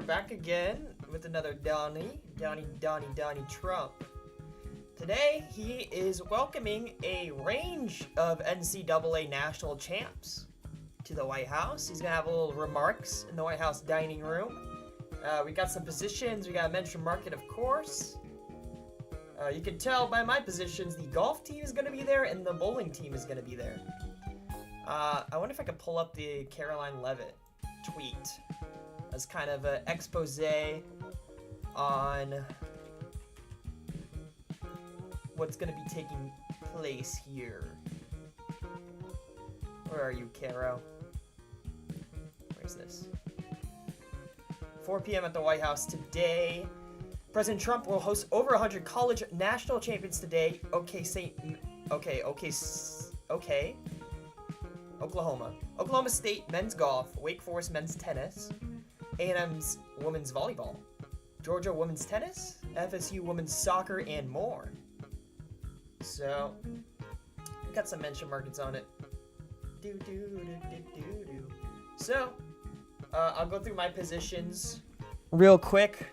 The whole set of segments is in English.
back again with another Donnie Trump. Today, he is welcoming a range of NCAA national champs to the White House. He's gonna have a little remarks in the White House dining room. We got some positions. We got men's from market, of course. You can tell by my positions, the golf team is gonna be there and the bowling team is gonna be there. I wonder if I could pull up the Caroline Leavitt tweet as kind of an expose on what's going to be taking place here. Where are you, Caro? Where's this? 4 p.m. at the White House today. President Trump will host over 100 college national champions today. Oklahoma State men's golf, Wake Forest men's tennis, A&M's women's volleyball, Georgia women's tennis, FSU women's soccer, and more. So, we got some mention markets on it. So, I'll go through my positions real quick.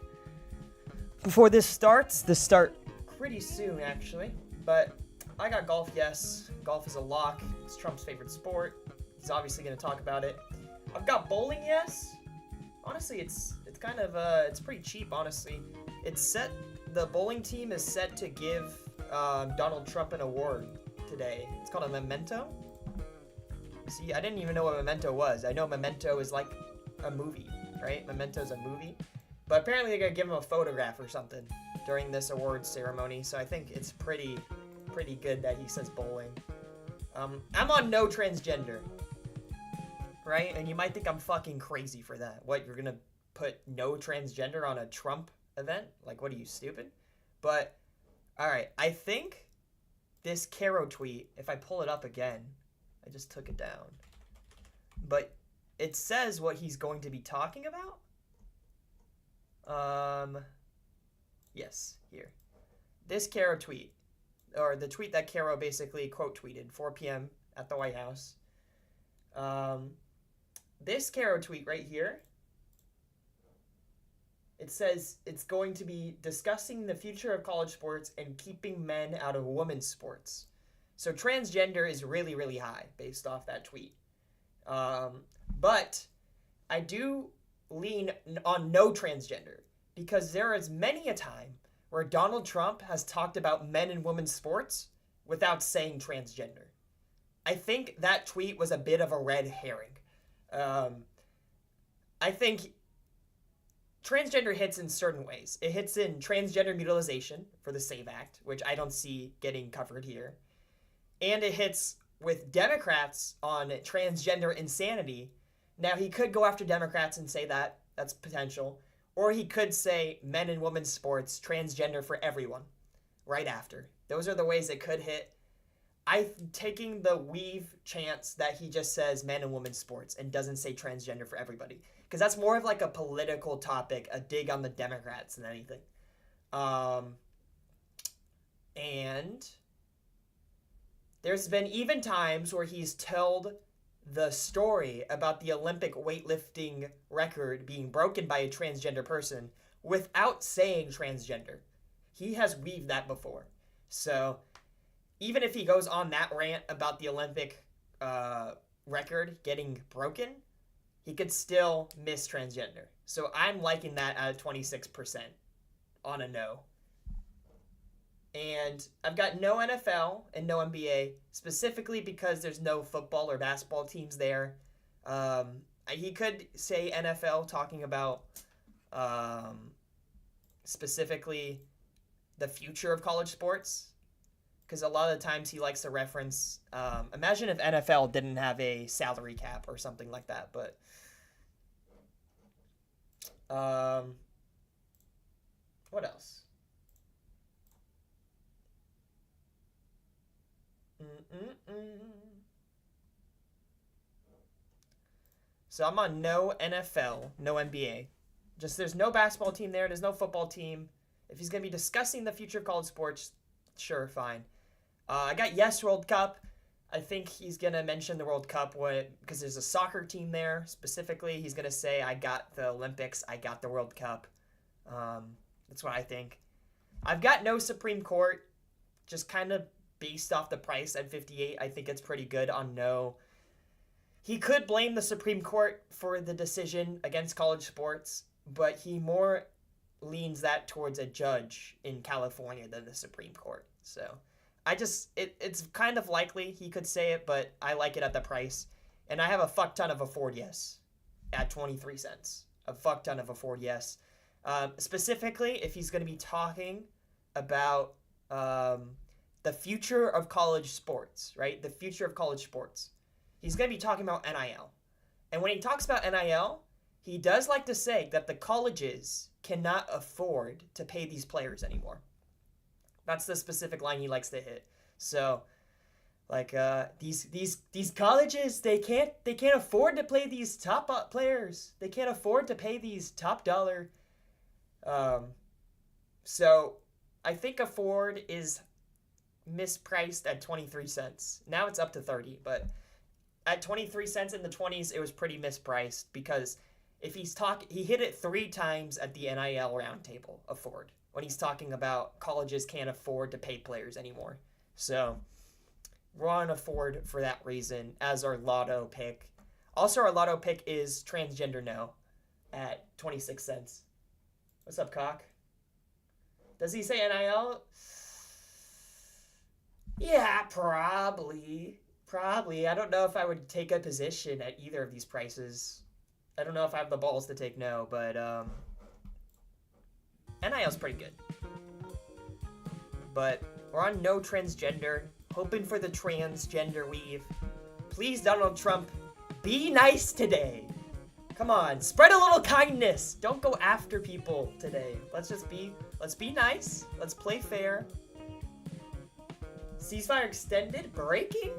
Before this starts, pretty soon actually, but I got golf, yes. Golf is a lock. It's Trump's favorite sport. He's obviously going to talk about it. I've got bowling, yes. Honestly, it's kind of, it's pretty cheap, honestly. The bowling team is set to give Donald Trump an award today. It's called a memento. See, I didn't even know what memento was. I know memento is like a movie, right? Memento's a movie. But apparently they're going to give him a photograph or something during this awards ceremony. So I think it's pretty good that he says bowling. I'm on no transgender, right? And you might think I'm fucking crazy for that. What, you're gonna put no transgender on a Trump event? Like, what are you, stupid? But, alright, I think this Caro tweet, if I pull it up again, I just took it down, but it says what he's going to be talking about. Yes, here. This Caro tweet, or the tweet that Caro basically quote tweeted, 4 p.m. at the White House. This Caro tweet right here, it says it's going to be discussing the future of college sports and keeping men out of women's sports. So transgender is really, really high based off that tweet. But I do lean on no transgender because there is many a time where Donald Trump has talked about men and women's sports without saying transgender. I think that tweet was a bit of a red herring. I think transgender hits in certain ways. It hits in transgender mutilization for the SAVE Act, which I don't see getting covered here. And it hits with Democrats on transgender insanity. Now, he could go after Democrats and say that. That's potential. Or he could say men and women's sports, transgender for everyone, right after. Those are the ways it could hit. I'm taking the weave chance that he just says men and women's sports and doesn't say transgender for everybody. Because that's more of like a political topic, a dig on the Democrats than anything. And there's been even times where he's told the story about the Olympic weightlifting record being broken by a transgender person without saying transgender. He has weaved that before. So even if he goes on that rant about the Olympic record getting broken, he could still miss transgender. So I'm liking that at 26% on a no. And I've got no NFL and no NBA, specifically because there's no football or basketball teams there. He could say NFL, talking about specifically the future of college sports, because a lot of the times he likes to reference, imagine if NFL didn't have a salary cap or something like that, but what else? So I'm on no NFL, no NBA. Just there's no basketball team there. There's no football team. If he's going to be discussing the future of college sports, sure, fine. I got yes World Cup. I think he's going to mention the World Cup because there's a soccer team there specifically. He's going to say, I got the Olympics, I got the World Cup. That's what I think. I've got no Supreme Court, just kind of based off the price at 58. I think it's pretty good on no. He could blame the Supreme Court for the decision against college sports, but he more leans that towards a judge in California than the Supreme Court. So it's kind of likely he could say it, but I like it at the price. And I have a fuck ton of a Ford Yes at 23 cents. A fuck ton of a Ford Yes. Specifically, if he's going to be talking about the future of college sports, right? The future of college sports. He's going to be talking about NIL. And when he talks about NIL, he does like to say that the colleges cannot afford to pay these players anymore. That's the specific line he likes to hit. So, like these colleges, they can't afford to play these top players. They can't afford to pay these top dollar. So I think a Ford is mispriced at 23 cents. Now it's up to 30, but at 23 cents in the 20s, it was pretty mispriced because if he hit it 3 times at the NIL roundtable of Ford when he's talking about colleges can't afford to pay players anymore. So we're on a Ford for that reason as our lotto pick. Also, our lotto pick is transgender no at 26 cents. What's up, Cock? Does he say NIL? Yeah, probably. I don't know if I would take a position at either of these prices. I don't know if I have the balls to take no, but NIL's pretty good. But we're on no transgender, hoping for the transgender weave. Please, Donald Trump, be nice today. Come on, spread a little kindness. Don't go after people today. Let's be nice. Let's play fair. Ceasefire extended? Breaking?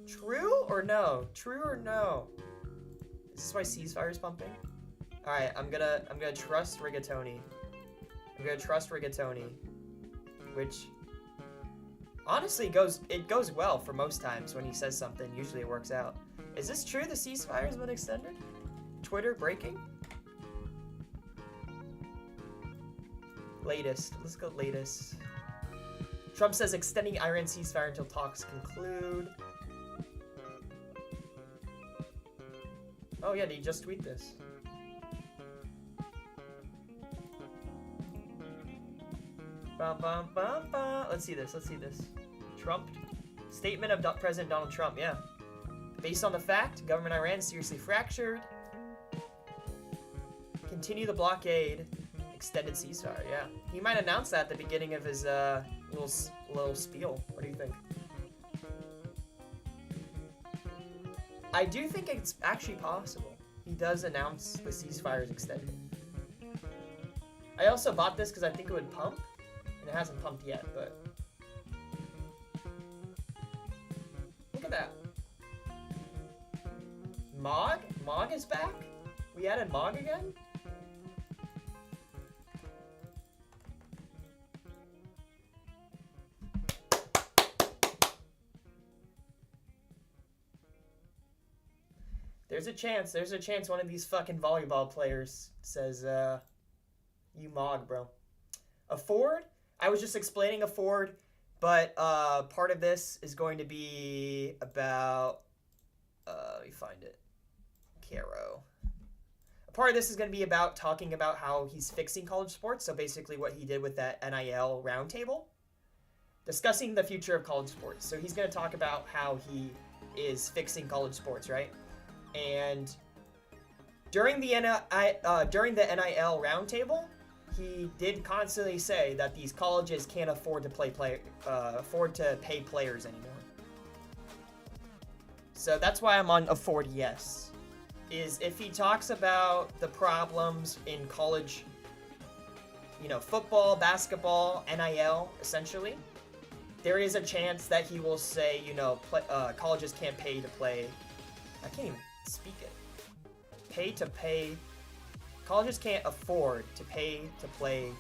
True or no? True or no? Is this why ceasefire is pumping? Alright, I'm gonna trust Rigatoni. Which honestly it goes well for most times when he says something. Usually it works out. Is this true? The ceasefire has been extended? Twitter breaking? Latest. Let's go latest. Trump says extending Iran ceasefire until talks conclude. Oh yeah, did he just tweet this? Bum, bum, bum, bum. Let's see this. Trump. Statement of President Donald Trump, yeah. Based on the fact, government Iran seriously fractured. Continue the blockade. Extended ceasefire, yeah. He might announce that at the beginning of his little spiel. What do you think? I do think it's actually possible. He does announce the ceasefire is extended. I also bought this because I think it would pump. And it hasn't pumped yet, but... Look at that. Mog? Mog is back? We added Mog again? There's a chance one of these fucking volleyball players says, you Mog, bro. A Ford? I was just explaining a Ford, but part of this is going to be about, let me find it, Caro. Part of this is going to be about talking about how he's fixing college sports, so basically what he did with that NIL roundtable, discussing the future of college sports. So he's going to talk about how he is fixing college sports, right? And during the NIL roundtable, he did constantly say that these colleges can't afford to pay players anymore. So that's why I'm on a Ford yes. Is if he talks about the problems in college, football, basketball, NIL, essentially, there is a chance that he will say, colleges can't pay to play. I can't even speak it. Pay. Colleges can't afford to pay to play.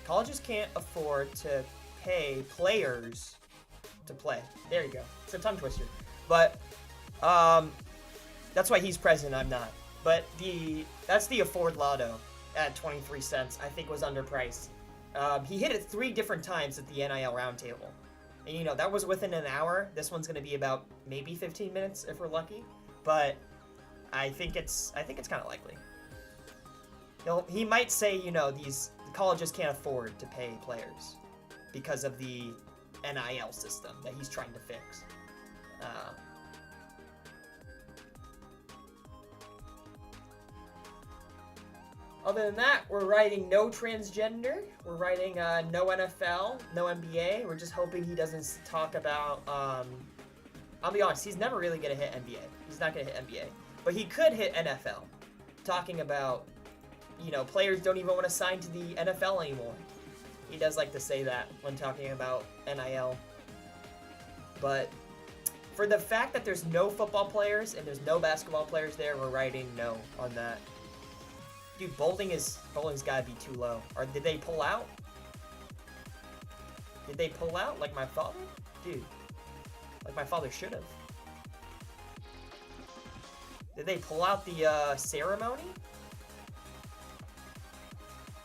Colleges can't afford to pay players to play. There you go. It's a tongue twister. But that's why he's president, I'm not. But that's the Afford Lotto at 23 cents. I think was underpriced. He hit it 3 different times at the NIL roundtable. And you know, that was within an hour. This one's gonna be about maybe 15 minutes if we're lucky. But I think it's kind of likely. He might say, you know, these colleges can't afford to pay players because of the NIL system that he's trying to fix. Other than that, we're writing no transgender. We're writing no NFL, no NBA. We're just hoping he doesn't talk about. I'll be honest, he's never really gonna hit NBA. He's not gonna hit NBA, but he could hit NFL. Talking about, you know, players don't even want to sign to the NFL anymore. He does like to say that when talking about NIL. But for the fact that there's no football players and there's no basketball players there, we're writing no on that. Dude, bowling's gotta be too low. Or did they pull out? Did they pull out like my father? Dude, like my father should have. Did they pull out the ceremony?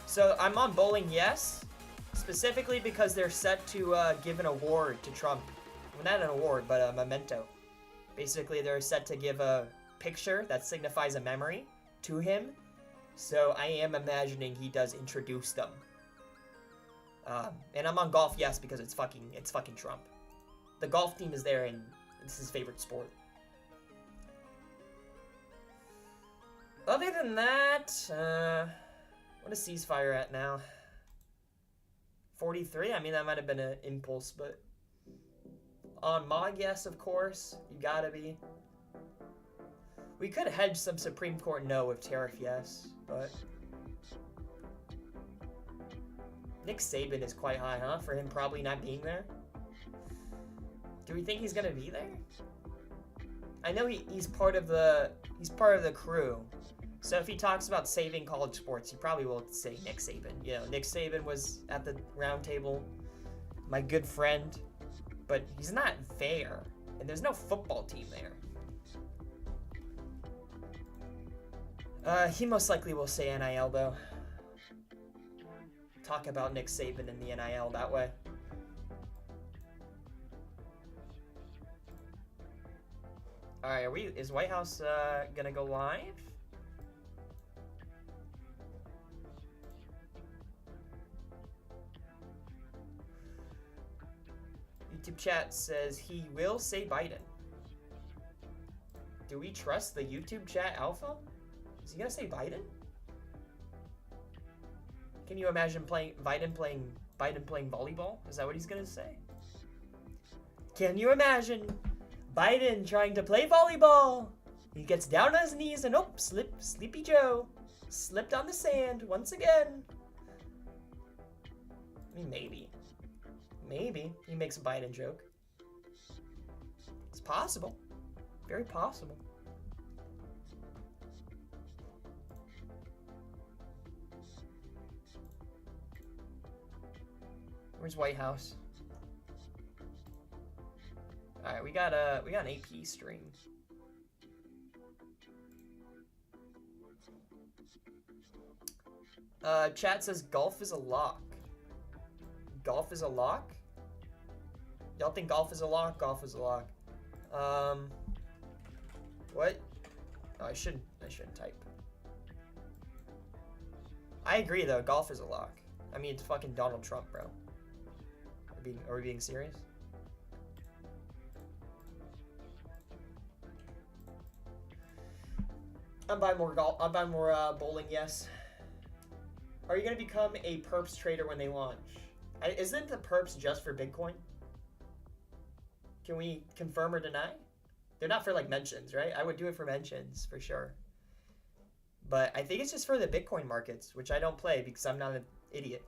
So I'm on bowling, yes, specifically because they're set to give an award to Trump. Well, not an award, but a memento. Basically, they're set to give a picture that signifies a memory to him. So I am imagining he does introduce them. And I'm on golf, yes, because it's fucking Trump. The golf team is there, and it's his favorite sport. Other than that, what is ceasefire at now? 43? I mean, that might have been an impulse, but on MOG, yes, of course. You gotta be. We could hedge some Supreme Court no with tariff yes, but Nick Saban is quite high, huh? For him probably not being there. Do we think he's gonna be there? I know he's part of the crew. So if he talks about saving college sports, he probably will say Nick Saban. You know, Nick Saban was at the round table, my good friend, but he's not there, and there's no football team there. He most likely will say NIL, though. Talk about Nick Saban and the NIL that way. Alright, is White House, gonna go live? YouTube chat says he will say Biden. Do we trust the YouTube chat alpha? Is he gonna say Biden? Can you imagine Biden playing volleyball? Is that what he's gonna say? Can you imagine Biden trying to play volleyball? He gets down on his knees and Sleepy Joe slipped on the sand once again. I mean, maybe he makes a Biden joke. It's possible, very possible. Where's White House? All right, we got an AP stream. Chat says golf is a lock. Golf is a lock? Y'all think golf is a lock? Golf is a lock. What? Oh, I shouldn't type. I agree though, golf is a lock. I mean, it's fucking Donald Trump, bro. Are we being serious? I'm buying more golf. I'm buying more bowling. Yes. Are you gonna become a perps trader when they launch? Isn't the perps just for Bitcoin? Can we confirm or deny? They're not for like mentions, right? I would do it for mentions for sure. But I think it's just for the Bitcoin markets, which I don't play because I'm not an idiot.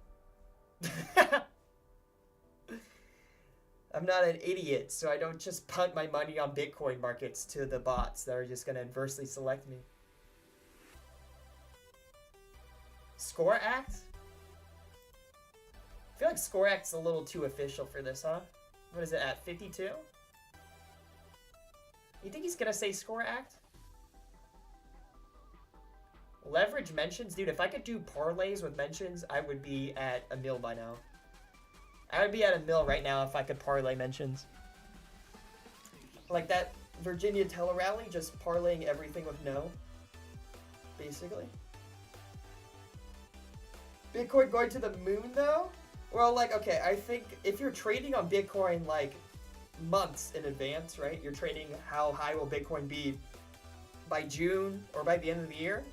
I'm not an idiot, so I don't just punt my money on Bitcoin markets to the bots that are just going to adversely select me. Score Act? I feel like Score Act's a little too official for this, huh? What is it at 52? You think he's gonna say score act? Leverage mentions? Dude, if I could do parlays with mentions, I would be at a mil by now. I would be at a mil right now if I could parlay mentions. Like that Virginia Teller rally, just parlaying everything with no. Basically. Bitcoin going to the moon though? Well, like, okay, I think if you're trading on Bitcoin like months in advance, right? You're trading how high will Bitcoin be by June or by the end of the year.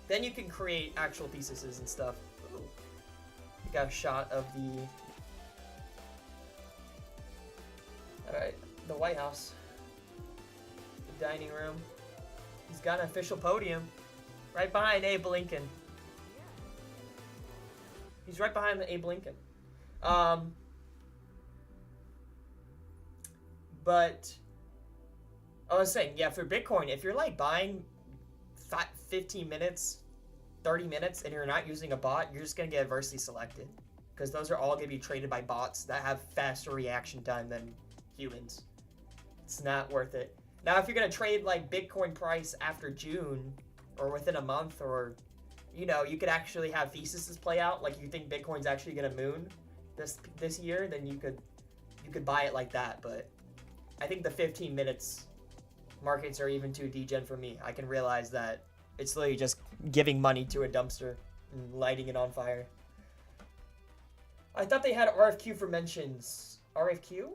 Then you can create actual theses and stuff. Ooh. We got a shot of the... Alright, the White House. The dining room. He's got an official podium. Right behind Abe Lincoln. He's right behind the Abe Lincoln. But I was saying, yeah, for Bitcoin, if you're like buying 15 minutes, 30 minutes, and you're not using a bot, you're just going to get adversely selected. Because those are all going to be traded by bots that have faster reaction time than humans. It's not worth it. Now, if you're going to trade like Bitcoin price after June, or within a month, or, you know, you could actually have theses play out, like you think Bitcoin's actually going to moon this year, then you could buy it like that. But I think the 15 minutes markets are even too degen for me. I can realize that it's literally just giving money to a dumpster and lighting it on fire. I thought they had RFQ for mentions. RFQ?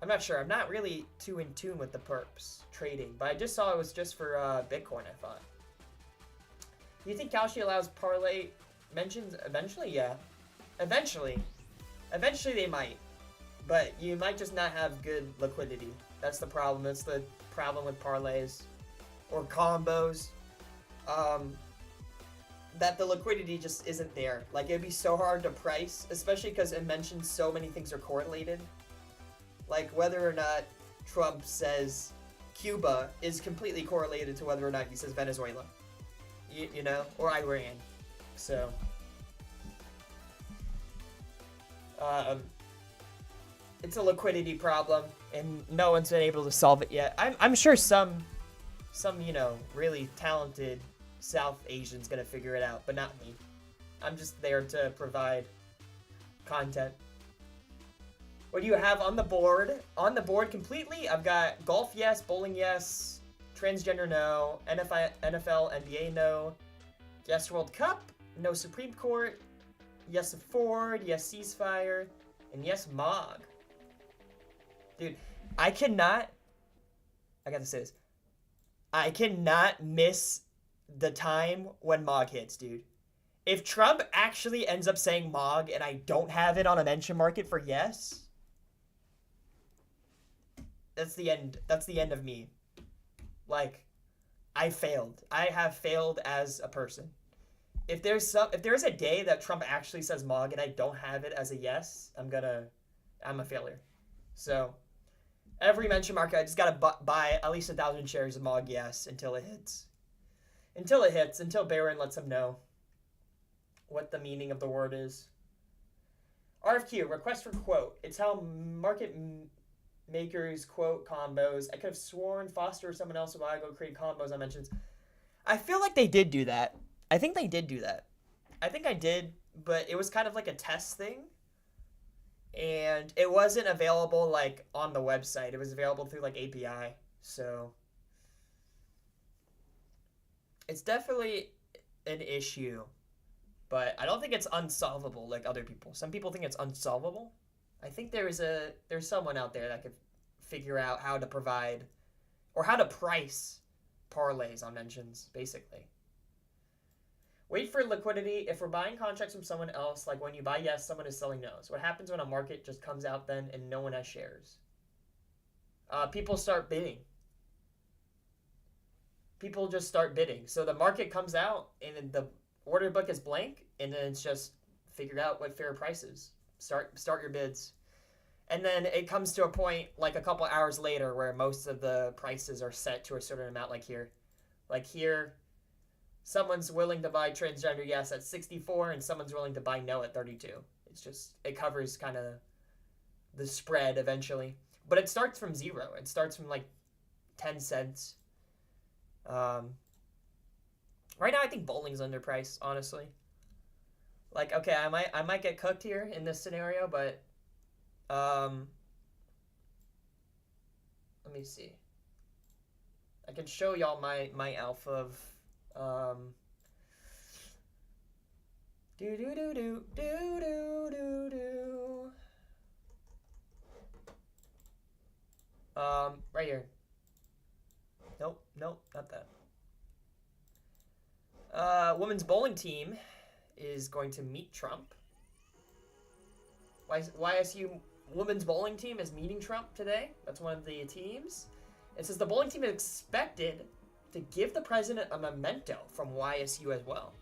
I'm not sure. I'm not really too in tune with the perps trading, but I just saw it was just for Bitcoin, I thought. Do you think Kalshi allows parlay mentions eventually? Yeah. Eventually. Eventually they might. But you might just not have good liquidity. That's the problem. That's the problem with parlays or combos. That the liquidity just isn't there. Like, it'd be so hard to price, especially because it mentions so many things are correlated. Like, whether or not Trump says Cuba is completely correlated to whether or not he says Venezuela. You know? Or Iran. So... it's a liquidity problem, and no one's been able to solve it yet. I'm sure some you know, really talented South Asian's gonna figure it out, but not me. I'm just there to provide content. What do you have on the board? On the board completely, I've got golf yes, bowling yes, transgender no, NFL, NBA no, yes World Cup, no Supreme Court, yes Ford, yes ceasefire, and yes Mog. Dude, I gotta say this. I cannot miss the time when Mog hits, dude. If Trump actually ends up saying Mog and I don't have it on a mention market for yes, that's the end. That's the end of me. Like, I failed. I have failed as a person. If there's a day that Trump actually says Mog and I don't have it as a yes, I'm a failure. So, every mention market, I just gotta buy at least 1,000 shares of Mog yes until it hits. Until Barron lets him know what the meaning of the word is. RFQ, request for quote. It's how market makers quote combos. I could have sworn Foster or someone else a while ago created combos on mentions. I feel like they did do that. I think they did do that. I think I did, but it was kind of like a test thing. And it wasn't available like on the website. It was available through like API. So it's definitely an issue, but I don't think it's unsolvable like other people. Some people think it's unsolvable. I think there's someone out there that could figure out how to provide or how to price parlays on mentions, basically. Wait for liquidity. If we're buying contracts from someone else, like when you buy yes, someone is selling no's. What happens when a market just comes out then and no one has shares? People start bidding. People just start bidding. So the market comes out and then the order book is blank, and then it's just figure out what fair price is. Start your bids. And then it comes to a point like a couple hours later where most of the prices are set to a certain amount, like here. Like here, someone's willing to buy transgender yes at 64 and someone's willing to buy no at 32. it covers kind of the spread eventually. But it starts from 0. It starts from like 10 cents. Right now I think bowling's underpriced, honestly. Like, okay, I might get cooked here in this scenario, but let me see. I can show y'all my alpha of do do do do do do do do. Right here. Nope, not that. Women's bowling team is going to meet Trump. YSU women's bowling team is meeting Trump today. That's one of the teams. It says the bowling team is expected to give the president a memento from YSU as well.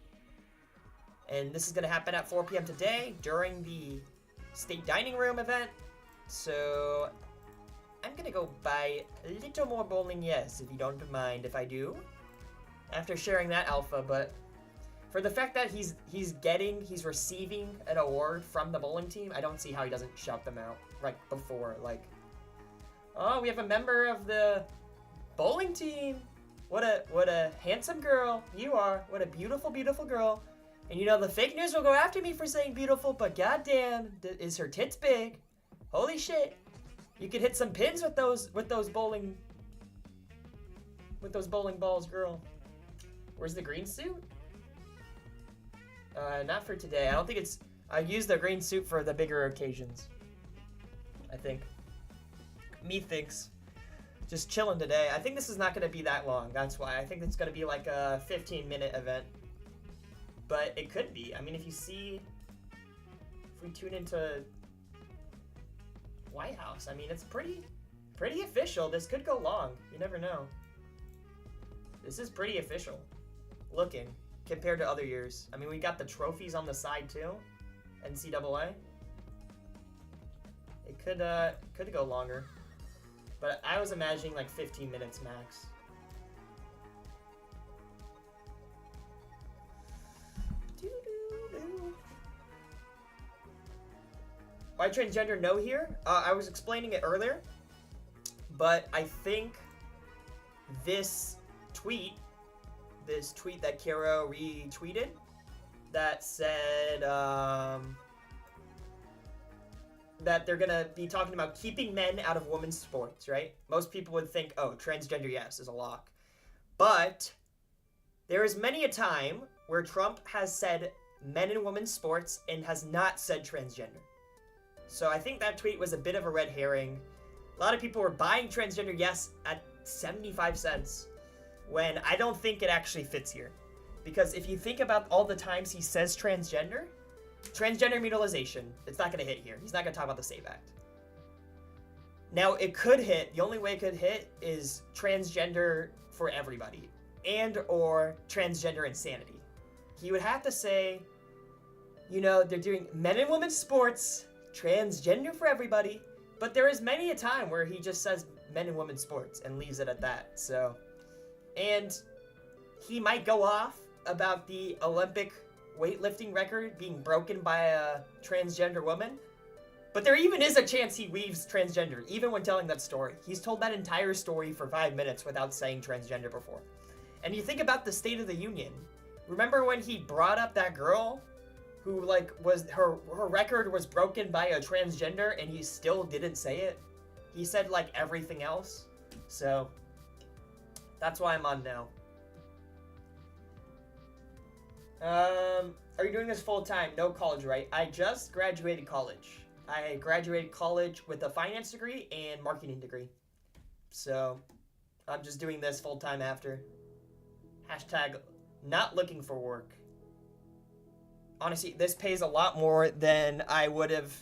And this is going to happen at 4 p.m. today during the state dining room event. So I'm going to go buy a little more bowling, yes, if you don't mind if I do, after sharing that alpha. But for the fact that he's receiving an award from the bowling team, I don't see how he doesn't shout them out right before. Like, oh, we have a member of the bowling team. What a handsome girl you are. What a beautiful, beautiful girl. And you know, the fake news will go after me for saying beautiful, but goddamn, is her tits big? Holy shit. You could hit some pins with those bowling balls, girl. Where's the green suit? Not for today. I don't think it's... I use the green suit for the bigger occasions. I think. Methinks. Just chilling today. I think this is not going to be that long. That's why. I think it's going to be like a 15-minute event. But it could be. I mean, if you see... If we tune into White House, I mean, it's pretty official. This could go long. You never know. This is pretty official looking compared to other years. I mean, we got the trophies on the side too. NCAA. It could go longer. But I was imagining like 15 minutes max. Why transgender no here? I was explaining it earlier, but I think this tweet that Kira retweeted that said that they're gonna be talking about keeping men out of women's sports, right? Most people would think, oh, transgender yes is a lock. But there is many a time where Trump has said men and women's sports and has not said transgender. So I think that tweet was a bit of a red herring. A lot of people were buying transgender yes at 75 cents when I don't think it actually fits here. Because if you think about all the times he says transgender mutilization, it's not going to hit here. He's not going to talk about the SAVE Act. Now, it could hit. The only way it could hit is transgender for everybody and or transgender insanity. He would have to say, you know, they're doing men and women's sports, transgender for everybody, but there is many a time where he just says men and women's sports and leaves it at that. So, and he might go off about the Olympic weightlifting record being broken by a transgender woman, but there even is a chance he weaves transgender, even when telling that story. He's told that entire story for 5 minutes without saying transgender before. And you think about the State of the Union. Remember when he brought up that girl who, like, was her record was broken by a transgender and he still didn't say it? He said, like, everything else. So, that's why I'm on now. Are you doing this full time? No college, right? I just graduated college. I graduated college with a finance degree and marketing degree. So, I'm just doing this full time after. Hashtag not looking for work. Honestly, this pays a lot more than I would have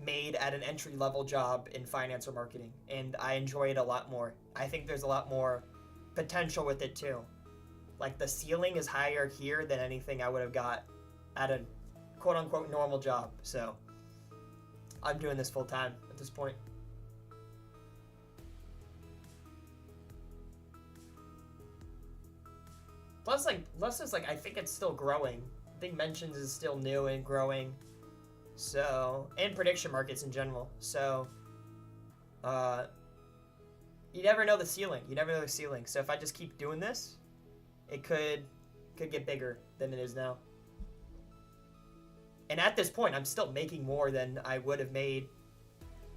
made at an entry-level job in finance or marketing, and I enjoy it a lot more. I think there's a lot more potential with it too. Like, the ceiling is higher here than anything I would have got at a quote-unquote normal job. So, I'm doing this full-time at this point. Plus, I think it's still growing. I think Mentions is still new and growing. So, and prediction markets in general. So, you never know the ceiling. You never know the ceiling. So if I just keep doing this, it could get bigger than it is now. And at this point, I'm still making more than I would have made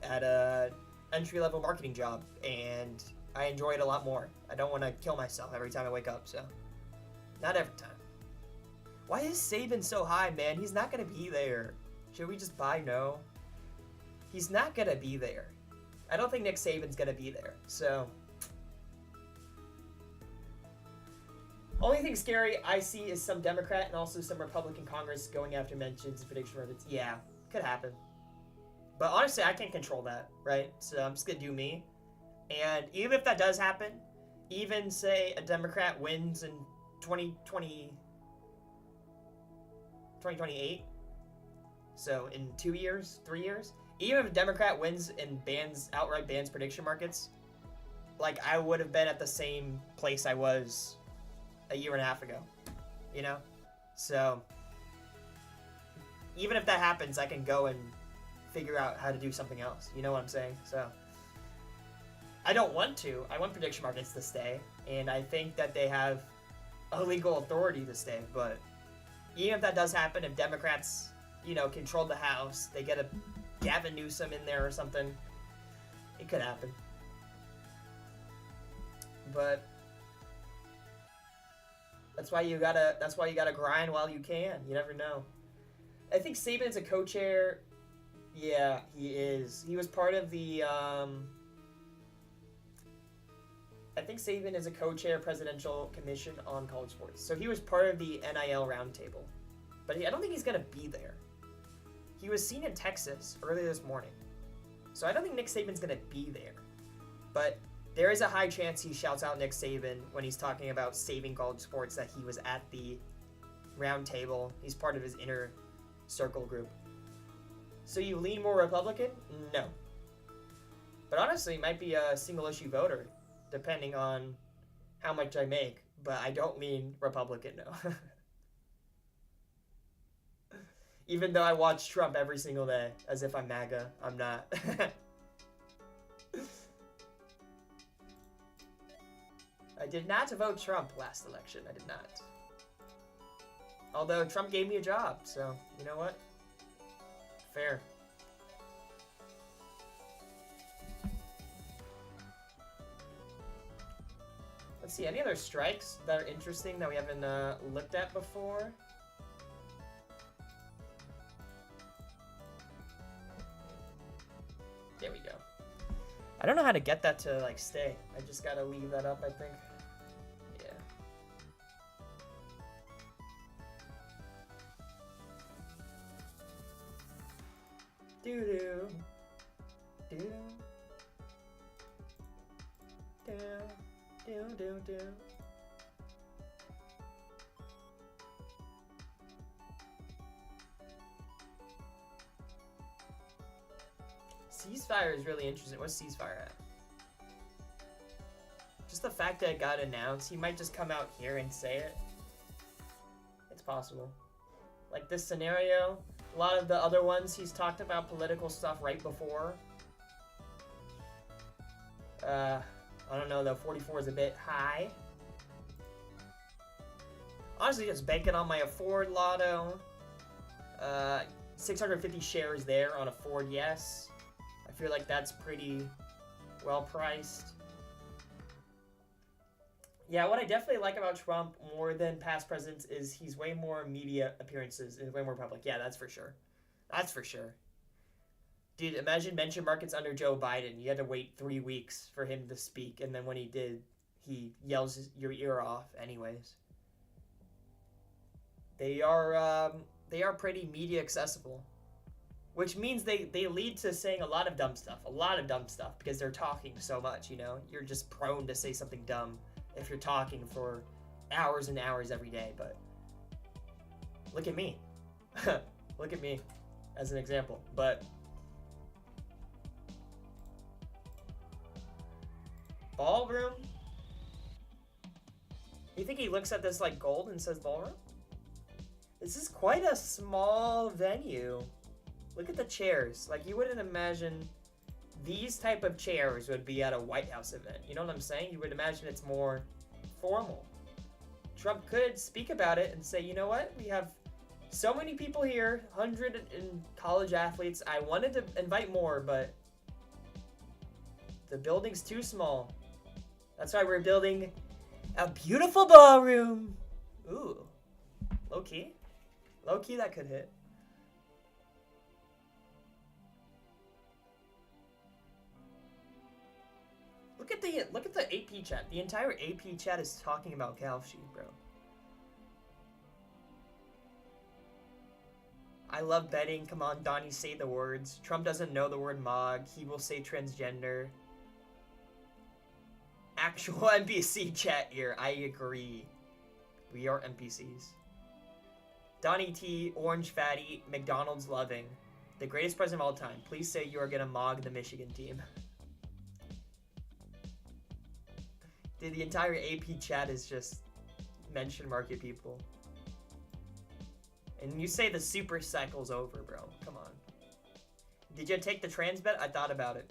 at a entry-level marketing job, and I enjoy it a lot more. I don't want to kill myself every time I wake up, so not every time. Why is Saban so high, man? He's not going to be there. Should we just buy? No. He's not going to be there. I don't think Nick Saban's going to be there, so. Only thing scary I see is some Democrat and also some Republican Congress going after mentions and prediction markets. Yeah, could happen. But honestly, I can't control that, right? So I'm just going to do me. And even if that does happen, even say a Democrat wins in 2028, so in 2 years, 3 years, even if a Democrat wins and outright bans prediction markets, like I would have been at the same place I was a year and a half ago, you know? So even if that happens, I can go and figure out how to do something else. You know what I'm saying? So I don't want to. I want prediction markets to stay, and I think that they have a legal authority to stay. But even if that does happen, if Democrats, control the House, they get a Gavin Newsom in there or something, it could happen. But that's why you gotta grind while you can. You never know. I think Saban's a co-chair. Yeah, he is. He was part of the I think Saban is a co-chair presidential commission on college sports. So he was part of the NIL roundtable. But I don't think he's going to be there. He was seen in Texas earlier this morning. So I don't think Nick Saban's going to be there. But there is a high chance he shouts out Nick Saban when he's talking about saving college sports, that he was at the roundtable. He's part of his inner circle group. So you lean more Republican? No. But honestly, he might be a single-issue voter, depending on how much I make. But I don't lean Republican, no. Even though I watch Trump every single day, as if I'm MAGA, I'm not. I did not vote Trump last election. I did not. Although Trump gave me a job, so you know what? Fair. Let's see, any other strikes that are interesting that we haven't looked at before? There we go. I don't know how to get that to like stay. I just gotta leave that up, I think. Yeah. Doo-doo. Doo. Do. Ceasefire is really interesting. What's ceasefire at? Just the fact that it got announced, he might just come out here and say it. It's possible. Like this scenario, a lot of the other ones he's talked about political stuff right before. I don't know though, 44 is a bit high. Honestly, just banking on my Ford Lotto. 650 shares there on a Ford, yes. I feel like that's pretty well priced. Yeah, what I definitely like about Trump more than past presidents is he's way more media appearances and way more public. Yeah, that's for sure. That's for sure. Dude, imagine mention markets under Joe Biden. You had to wait 3 weeks for him to speak, and then when he did, he yells your ear off anyways. They are pretty media accessible, which means they lead to saying a lot of dumb stuff, because they're talking so much, You're just prone to say something dumb if you're talking for hours and hours every day, but look at me. Look at me as an example, but ballroom? You think he looks at this like gold and says ballroom? This is quite a small venue. Look at the chairs. Like, you wouldn't imagine these type of chairs would be at a White House event. You know what I'm saying? You would imagine it's more formal. Trump could speak about it and say, you know what? We have so many people here, 100 college athletes. I wanted to invite more, but the building's too small. That's why we're building a beautiful ballroom. Ooh. Low-key. Low-key, that could hit. Look at the AP chat. The entire AP chat is talking about Kalshi, bro. I love betting. Come on, Donnie, say the words. Trump doesn't know the word MOG. He will say transgender. Actual NPC chat here. I agree. We are NPCs. Donnie T, Orange Fatty, McDonald's loving. The greatest president of all time. Please say you are gonna MOG the Michigan team. Dude, the entire AP chat is just mention market people. And you say the super cycle's over, bro. Come on. Did you take the trans bet? I thought about it.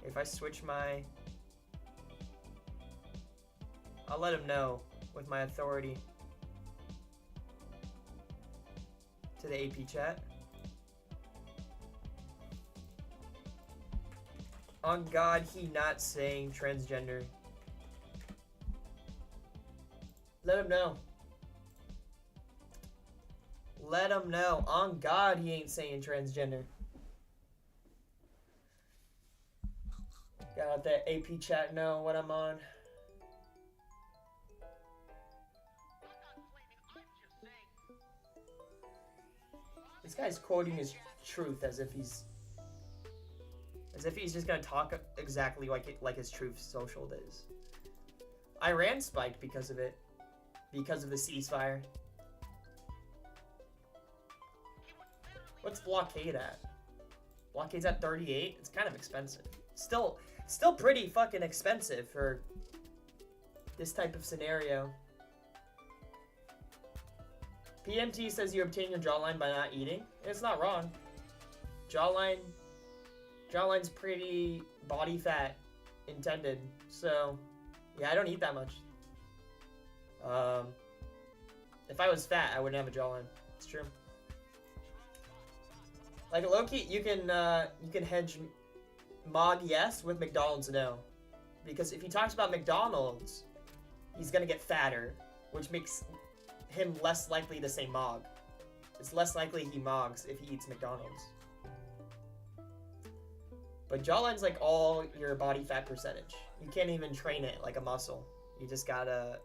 If I switch my... I'll let him know with my authority. To the AP chat. On God, he not saying transgender. Let him know. Let him know. On God, he ain't saying transgender. Gotta let that AP chat know what I'm on. This guy's quoting his truth as if he's just gonna talk exactly like his truth social is. Iran spiked because of it. Because of the ceasefire. What's blockade at? Blockade's at 38? It's kind of expensive. Still pretty fucking expensive for this type of scenario. PMT says you obtain your jawline by not eating. It's not wrong. Jawline's pretty body fat intended. So, yeah, I don't eat that much. If I was fat, I wouldn't have a jawline. It's true. Like low-key, you can hedge MOG yes with McDonald's no. Because if he talks about McDonald's, he's gonna get fatter, which makes him less likely to say MOG. It's less likely he MOGs if he eats McDonald's. But jawline's like all your body fat percentage. You can't even train it like a muscle. You just gotta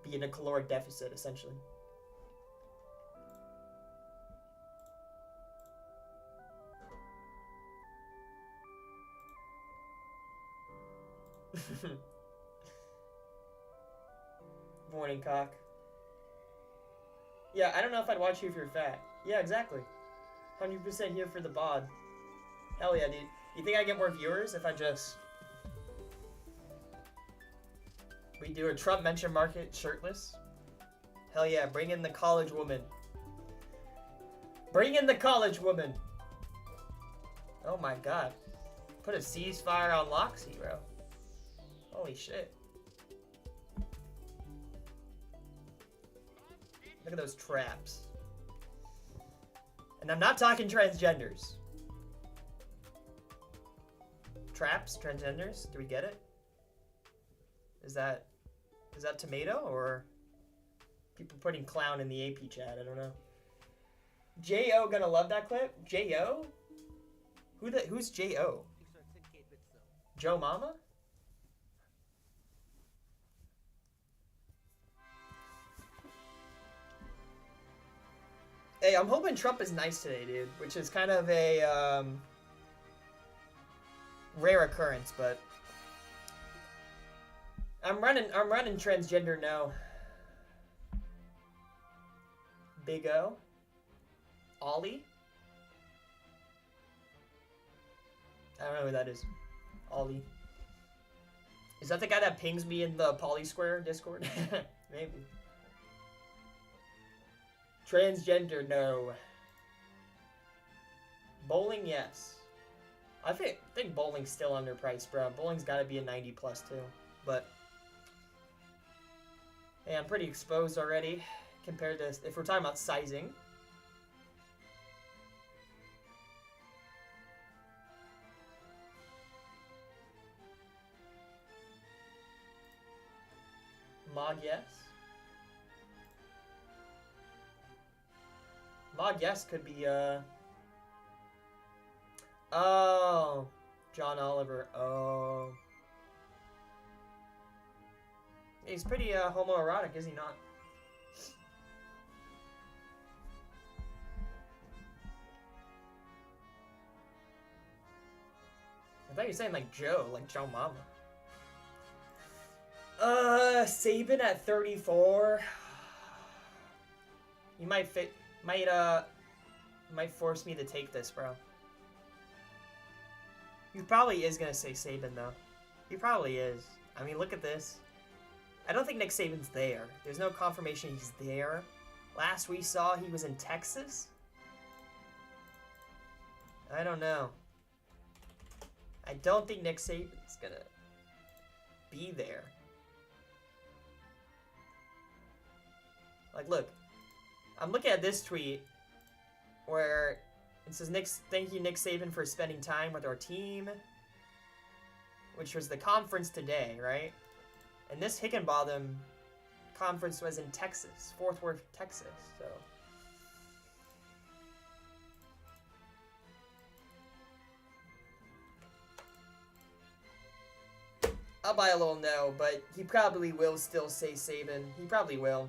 be in a caloric deficit, essentially. Morning, cock. Yeah, I don't know if I'd watch you if you're fat. Yeah, exactly. 100% here for the bod. Hell yeah, dude. You think I get more viewers if I just... We do a Trump mention market shirtless? Hell yeah, bring in the college woman. Bring in the college woman. Oh my god. Put a ceasefire on Loxy, bro. Holy shit. Look at those traps. And I'm not talking transgenders. Traps? Transgenders? Do we get it? Is that tomato or people putting clown in the AP chat? I don't know. J.O. gonna love that clip? J.O.? Who's J.O.? Joe Mama? Hey, I'm hoping Trump is nice today, dude, which is kind of a rare occurrence, but I'm running transgender no. Big O. Ollie? I don't know who that is. Ollie. Is that the guy that pings me in the Polysquare Discord? Maybe. Transgender, no. Bowling, yes. I think bowling's still underpriced, bro. Bowling's gotta be a 90 plus too. But hey, I'm pretty exposed already compared to if we're talking about sizing. Mog, yes. Mog, yes, could be, oh, John Oliver. Oh. He's pretty, homoerotic, is he not? I thought you were saying, like, Joe Mama. Saban at 34. You might force me to take this, bro. He probably is gonna say Saban, though. He probably is. I mean, look at this. I don't think Nick Saban's there. There's no confirmation he's there. Last we saw, he was in Texas. I don't know. I don't think Nick Saban's gonna be there. Like, look. I'm looking at this tweet where it says, thank you, Nick Saban, for spending time with our team. Which was the conference today, right? And this Higginbotham conference was in Texas. Fort Worth, Texas, so. I'll buy a little no, but he probably will still say Saban. He probably will.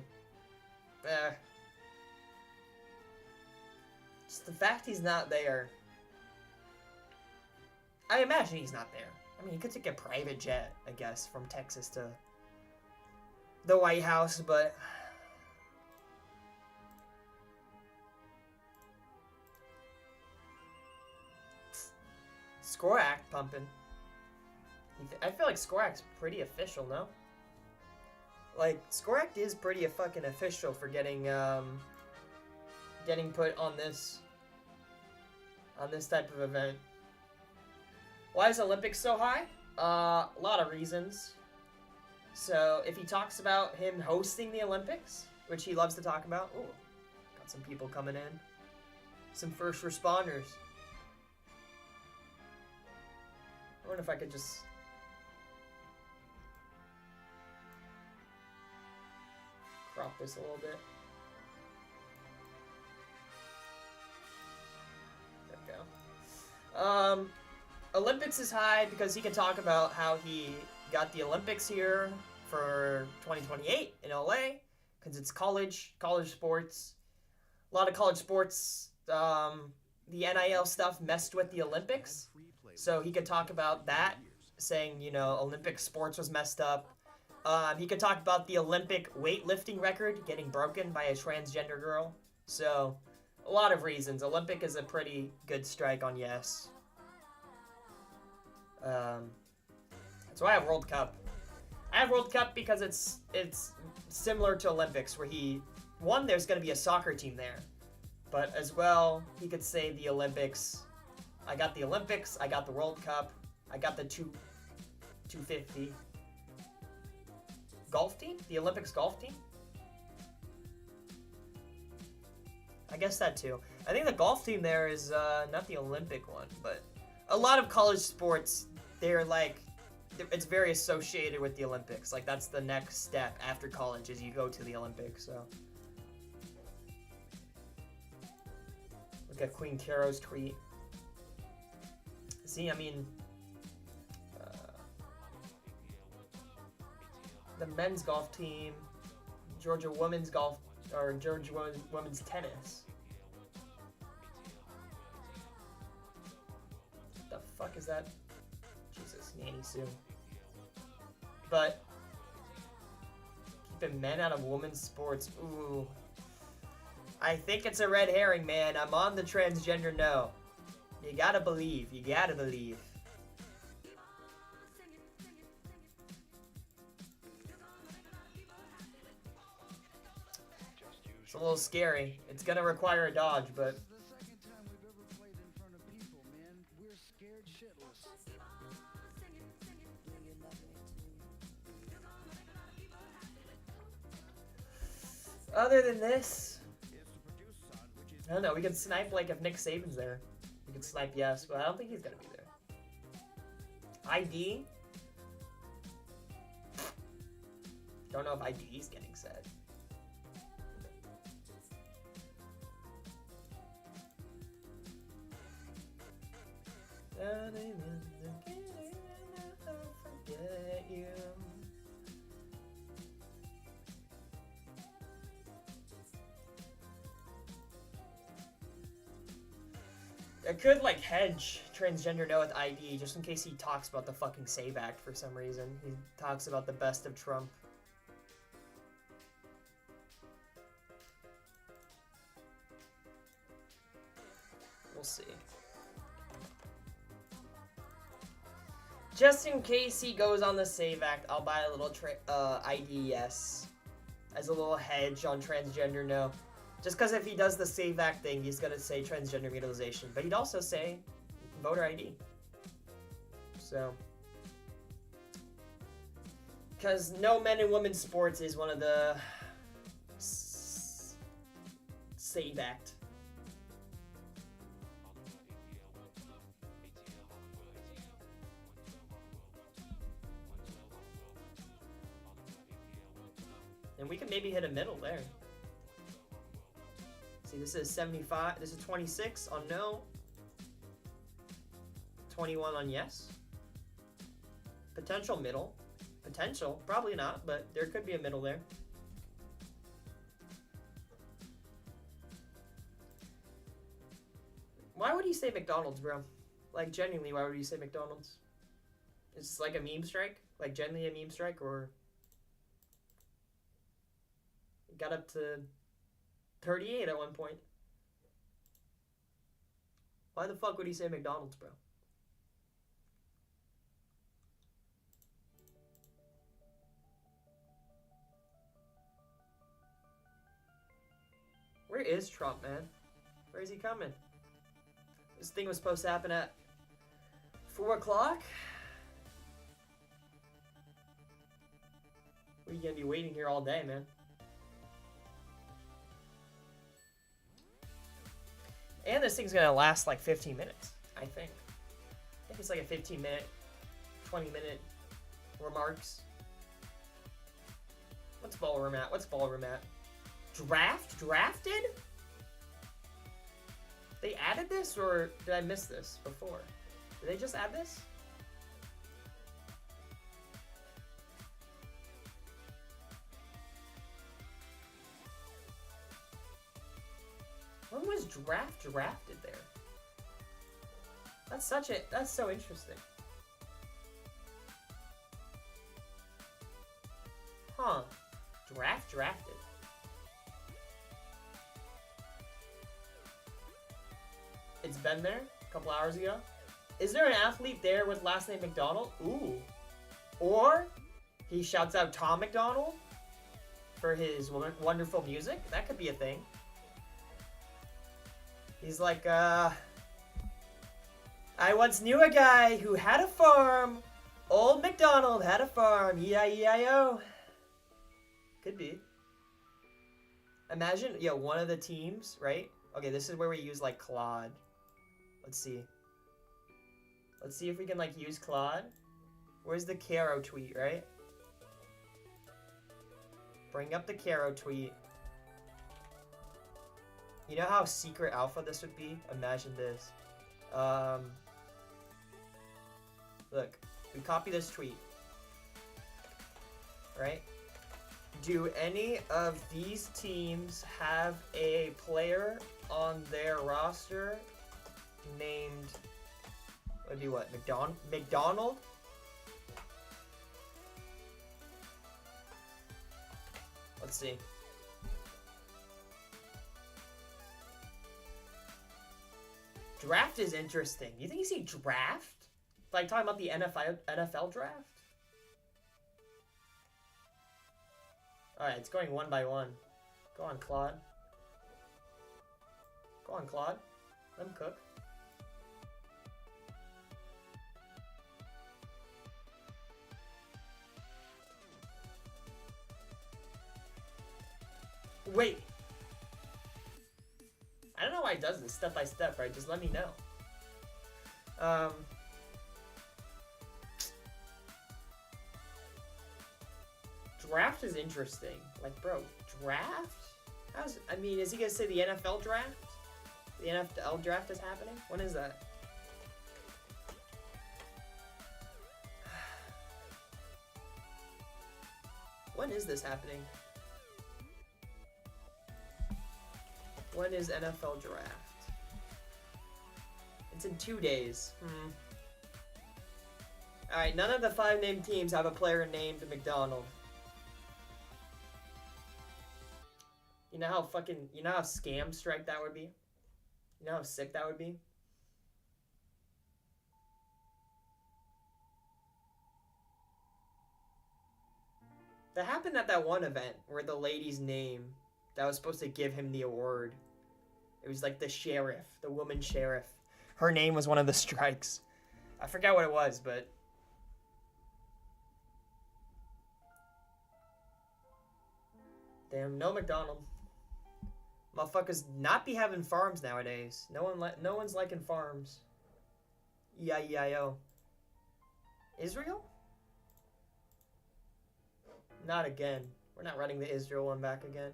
Just the fact he's not there. I imagine he's not there. I mean, he could take a private jet, I guess, from Texas to the White House, but... Skorak pumping. I feel like Skorak's pretty official, no? Like, Skorak is pretty fucking official for getting put on this type of event. Why is Olympics so high? A lot of reasons. So, if he talks about him hosting the Olympics, which he loves to talk about, ooh, got some people coming in. Some first responders. I wonder if I could just... crop this a little bit. There we go. Olympics is high because he can talk about how he got the Olympics here for 2028 in LA, because it's college sports. A lot of college sports, the NIL stuff messed with the Olympics. So he could talk about that, saying, you know, Olympic sports was messed up. He could talk about the Olympic weightlifting record getting broken by a transgender girl. So, a lot of reasons. Olympic is a pretty good strike on yes. That's why I have World Cup. I have World Cup because it's similar to Olympics, where there's going to be a soccer team there. But as well, he could say the Olympics. I got the Olympics, I got the World Cup, I got the 250. Golf team? The Olympics golf team? I guess that too. I think the golf team there is not the Olympic one, but a lot of college sports, it's very associated with the Olympics. Like, that's the next step after college is you go to the Olympics, so. Look at Queen Caro's tweet. See, I mean, the men's golf team, Georgia women's golf, or Georgia women's tennis. What the fuck is that? Jesus, Nanny Sue. But keeping men out of women's sports, ooh. I think it's a red herring, man. I'm on the transgender no. You gotta believe. You gotta believe. It's a little scary. It's gonna require a dodge, but... Other than this... I don't know, we could snipe, like, if Nick Saban's there. We could snipe yes, but I don't think he's gonna be there. ID? Don't know if ID is getting said. Forget you. I could like hedge transgender no with ID just in case he talks about the fucking SAVE Act for some reason. He talks about the best of Trump. We'll see. Just in case he goes on the SAVE Act, I'll buy a little ID yes as a little hedge on transgender no. Just because if he does the SAVE Act thing, he's going to say transgender mutilation. But he'd also say voter ID. So. Because no men and women sports is one of the SAVE Act. And we can maybe hit a middle there. See, this is 75. This is 26 on no. 21 on yes. Potential middle. Potential. Probably not, but there could be a middle there. Why would he say McDonald's, bro? Like, genuinely, why would he say McDonald's? Is this like a meme strike? Like, genuinely a meme strike, or... Got up to 38 at one point. Why the fuck would he say McDonald's, bro? Where is Trump, man? Where is he coming? This thing was supposed to happen at 4 o'clock? We're gonna be waiting here all day, man. And this thing's gonna last like 15 minutes, I think. I think it's like a 15-minute, 20-minute remarks. What's ballroom at? What's ballroom at? Draft? Drafted? They added this, or did I miss this before? Did they just add this? When was draft drafted there? That's so interesting. Huh. Draft drafted. It's been there a couple hours ago. Is there an athlete there with last name McDonald? Ooh. Or he shouts out Tom McDonald for his wonderful music. That could be a thing. He's like, I once knew a guy who had a farm. Old MacDonald had a farm. E-I-E-I-O. Could be. Imagine, one of the teams, right? Okay, this is where we use, like, Claude. Let's see. Let's see if we can, like, use Claude. Where's the Caro tweet, right? Bring up the Caro tweet. You know how secret alpha this would be? Imagine this. Look, we copy this tweet. Right? Do any of these teams have a player on their roster named, would be what, McDonald? Let's see. Draft is interesting. You think you see draft? Like talking about the NFL draft? Alright, it's going one by one. Go on, Claude. Go on, Claude. Let him cook. Wait. I don't know why he does this step by step, right? Just let me know. Draft is interesting. Like, bro, draft? I mean, is he gonna say the NFL draft? The NFL draft is happening? When is that? When is this happening? When is NFL draft? It's in 2 days. Alright, none of the 5 named teams have a player named McDonald. You know how scam strike that would be? You know how sick that would be? That happened at that one event where the lady's name that was supposed to give him the award. It was like the sheriff, the woman sheriff. Her name was one of the strikes. I forgot what it was, but... Damn, no McDonald. Motherfuckers not be having farms nowadays. No one's liking farms. E-I-E-I-O. Israel? Not again. We're not running the Israel one back again.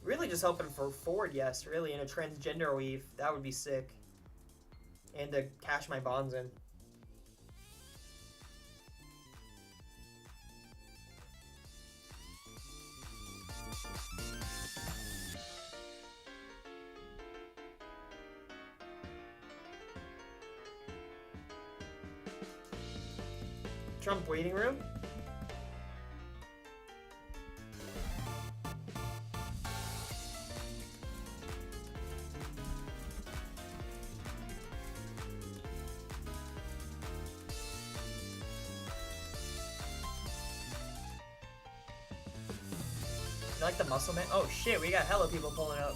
Really just hoping for Ford, yes, really, in a transgender weave. That would be sick. And to cash my bonds in. Trump waiting room? You like the muscle man? Oh shit, we got hella people pulling up.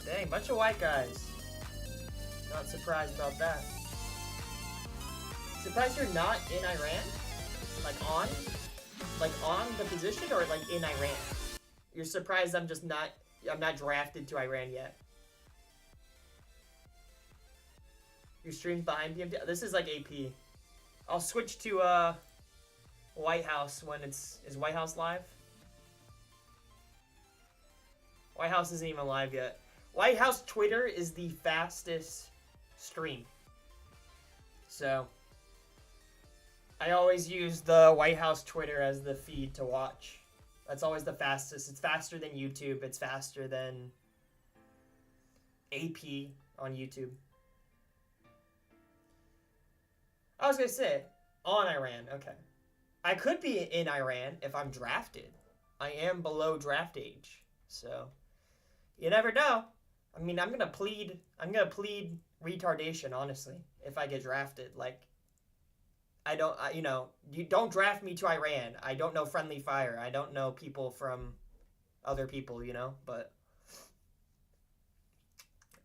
Dang, bunch of white guys. Not surprised about that. Surprised you're not in Iran? Like on the position, or like in Iran? You're surprised I'm not drafted to Iran yet. Your stream's behind PMD? This is like AP. I'll switch to White House when is White House live? White House isn't even live yet. White House Twitter is the fastest stream. So I always use the White House Twitter as the feed to watch. That's always the fastest. It's faster than YouTube. It's faster than AP on YouTube. I was going to say, on Iran. Okay. I could be in Iran if I'm drafted. I am below draft age. So, you never know. I mean, I'm going to plead retardation, honestly, if I get drafted. Like, you don't draft me to Iran. I don't know friendly fire. I don't know people from other people, but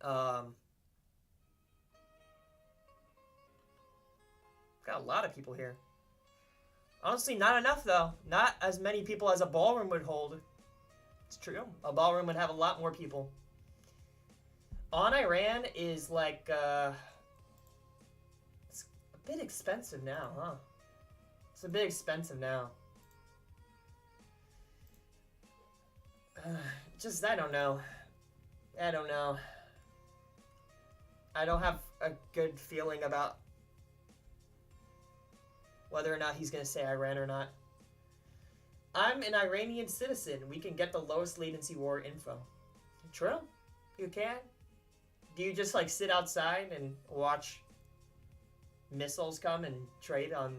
got a lot of people here. Honestly, not enough though. Not as many people as a ballroom would hold. It's true. A ballroom would have a lot more people. On Iran is like it's a bit expensive now, huh? It's a bit expensive now. Just, I don't know. I don't know. I don't have a good feeling about whether or not he's going to say Iran or not. I'm an Iranian citizen. We can get the lowest latency war info. True. You can. Do you just like sit outside and watch missiles come and trade on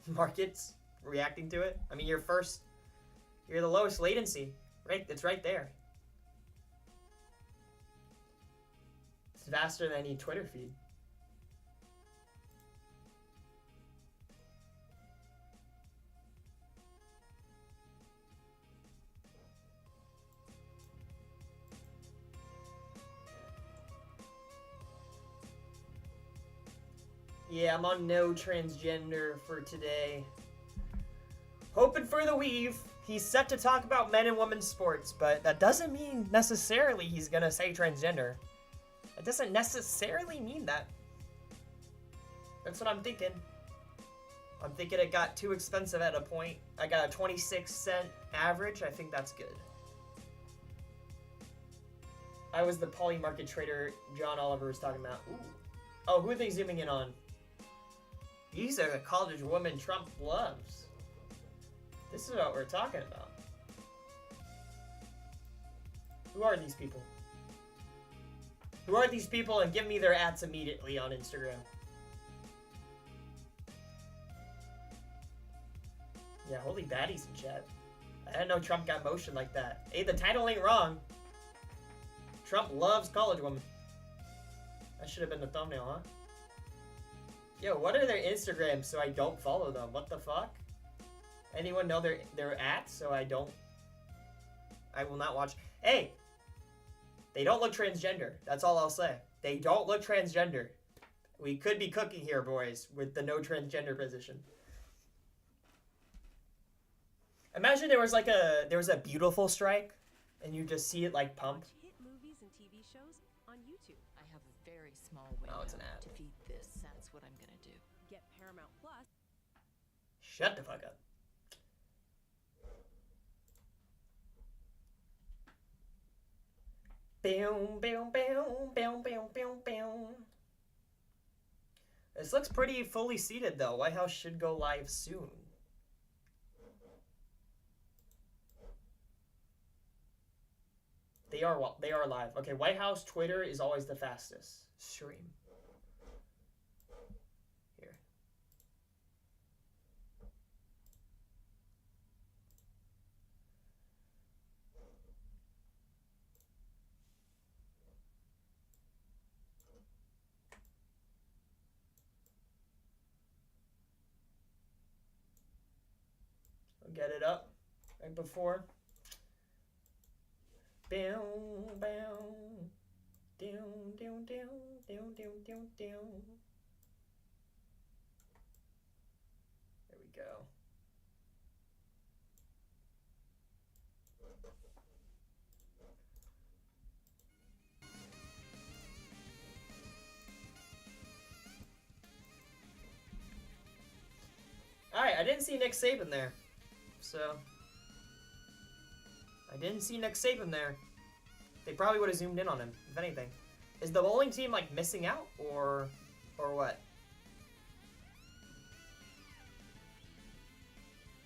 markets reacting to it? I mean, you're the lowest latency, right? It's right there. It's faster than any Twitter feed. Yeah, I'm on no transgender for today. Hoping for the weave. He's set to talk about men and women's sports, but that doesn't mean necessarily he's gonna say transgender. It doesn't necessarily mean that. That's what I'm thinking. I'm thinking it got too expensive at a point. I got a 26-cent average. I think that's good. I was the poly market trader John Oliver was talking about. Ooh. Oh, who are they zooming in on? These are the college women Trump loves. This is what we're talking about. Who are these people? Who are these people? And give me their ads immediately on Instagram. Yeah, holy baddies in chat. I didn't know Trump got motion like that. Hey, the title ain't wrong. Trump loves college women. That should have been the thumbnail, huh? Yo, what are their Instagrams so I don't follow them? What the fuck? Anyone know their at so I will not watch. Hey! They don't look transgender. That's all I'll say. They don't look transgender. We could be cooking here, boys, with the no transgender position. Imagine there was a beautiful strike, and you just see it like pump. Hit movies and TV shows on YouTube. I have a very small window it's an ad. to feed this. That's what I'm gonna do. Get Paramount Plus. Shut the fuck up. This looks pretty fully seated though. White House should go live soon. They are live. Okay, White House Twitter is always the fastest stream. Here. I'll get it up right before. Bow, bow, down, down, down, down, down, down, down. There we go. Alright, I didn't see Nick Saban there. So I didn't see Nick Saban there. They probably would have zoomed in on him, if anything. Is the bowling team, like, missing out, or what?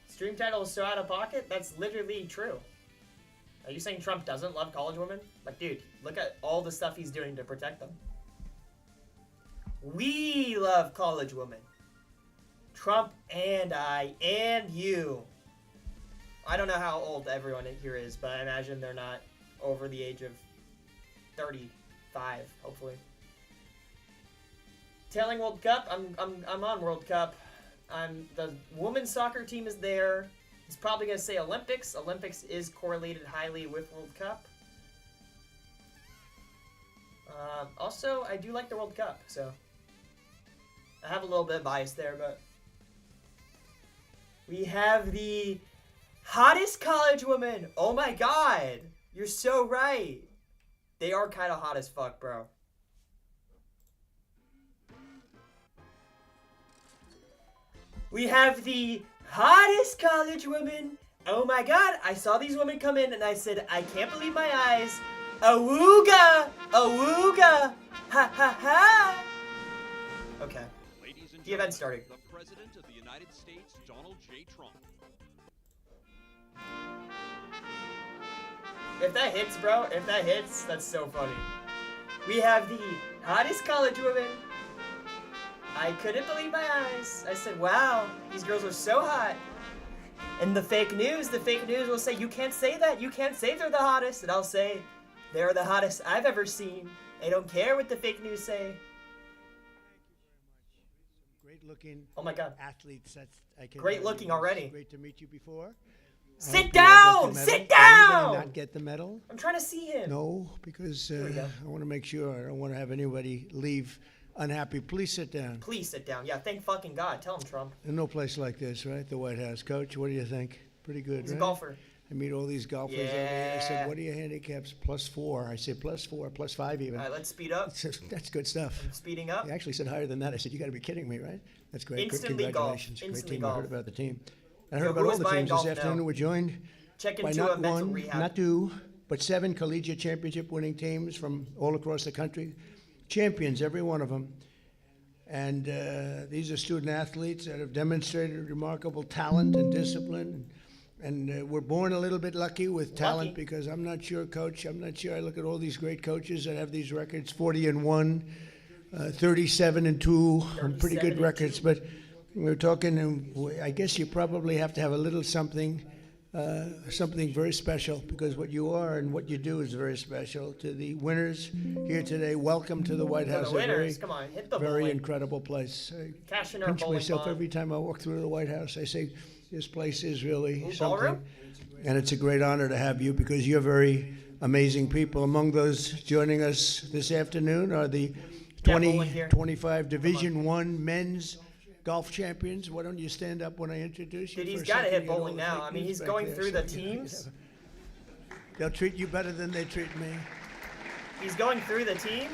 Stream title is so out of pocket? That's literally true. Are you saying Trump doesn't love college women? Like, dude, look at all the stuff he's doing to protect them. We love college women. Trump and I and you. I don't know how old everyone here is, but I imagine they're not over the age of 35, hopefully. Tailing World Cup, I'm on World Cup. The women's soccer team is there. It's probably gonna say Olympics. Olympics is correlated highly with World Cup. Also, I do like the World Cup, so I have a little bit of bias there, but we have the hottest college woman. Oh my god. You're so right. They are kind of hot as fuck, bro. We have the hottest college women. Oh my god. I saw these women come in and I said, I can't believe my eyes. Awooga. Awooga. Ha ha ha. Okay. The event started. The President of the United States, Donald J. Trump. If that hits, bro, if that hits, that's so funny. We have the hottest college woman. I couldn't believe my eyes. I said, wow, these girls are so hot. And the fake news will say, you can't say that. You can't say they're the hottest. And I'll say, they're the hottest I've ever seen. I don't care what the fake news say. Great looking. Oh my god. Athletes. Great looking already. Great to meet you before. Sit down! Sit down! Did not get the medal? I'm trying to see him. No, because I want to make sure. I don't want to have anybody leave unhappy. Please sit down. Please sit down. Yeah, thank fucking God. Tell him, Trump. There's no place like this, right? The White House. Coach, what do you think? Pretty good, He's right? a golfer. I meet all these golfers over here. I Yeah. said, what are your handicaps? +4. I said, +4, +5 even. All right, let's speed up. That's good stuff. Speeding up. He actually said higher than that. I said, you got to be kidding me, right? That's great. Instantly golf. Congratulations. Instantly Great team. golf. I heard about the team. I Yo, heard who about all is the buying teams golf this afternoon. now? We're joined Check by into a not mental one, rehab. not two, but 7 collegiate championship winning teams from all across the country. Champions, every one of them. And these are student athletes that have demonstrated remarkable talent and discipline. And we're born a little bit lucky with talent Lucky. because I'm not sure, Coach. I'm not sure. I look at all these great coaches that have these records, 40-1, 37-2, pretty good 37-2. records. But we're talking, and I guess you probably have to have a little something very special, because what you are and what you do is very special. To the winners here today, welcome to the White For House. the A very, winners, come on, hit the very bowling. incredible place. I Cash in our pinch bowling myself ball. every time I walk through the White House. I say, this place is really Ooh, something. ballroom? And it's a great honor to have you, because you're very amazing people. Among those joining us this afternoon are the bowling here. 2025 Division I men's golf champions. Why don't you stand up when I introduce you? Dude, he's for a got to second? hit You got all bowling the now. fake I mean, news he's back going there, through so the you know, teams. They'll treat you better than they treat me. He's going through the teams.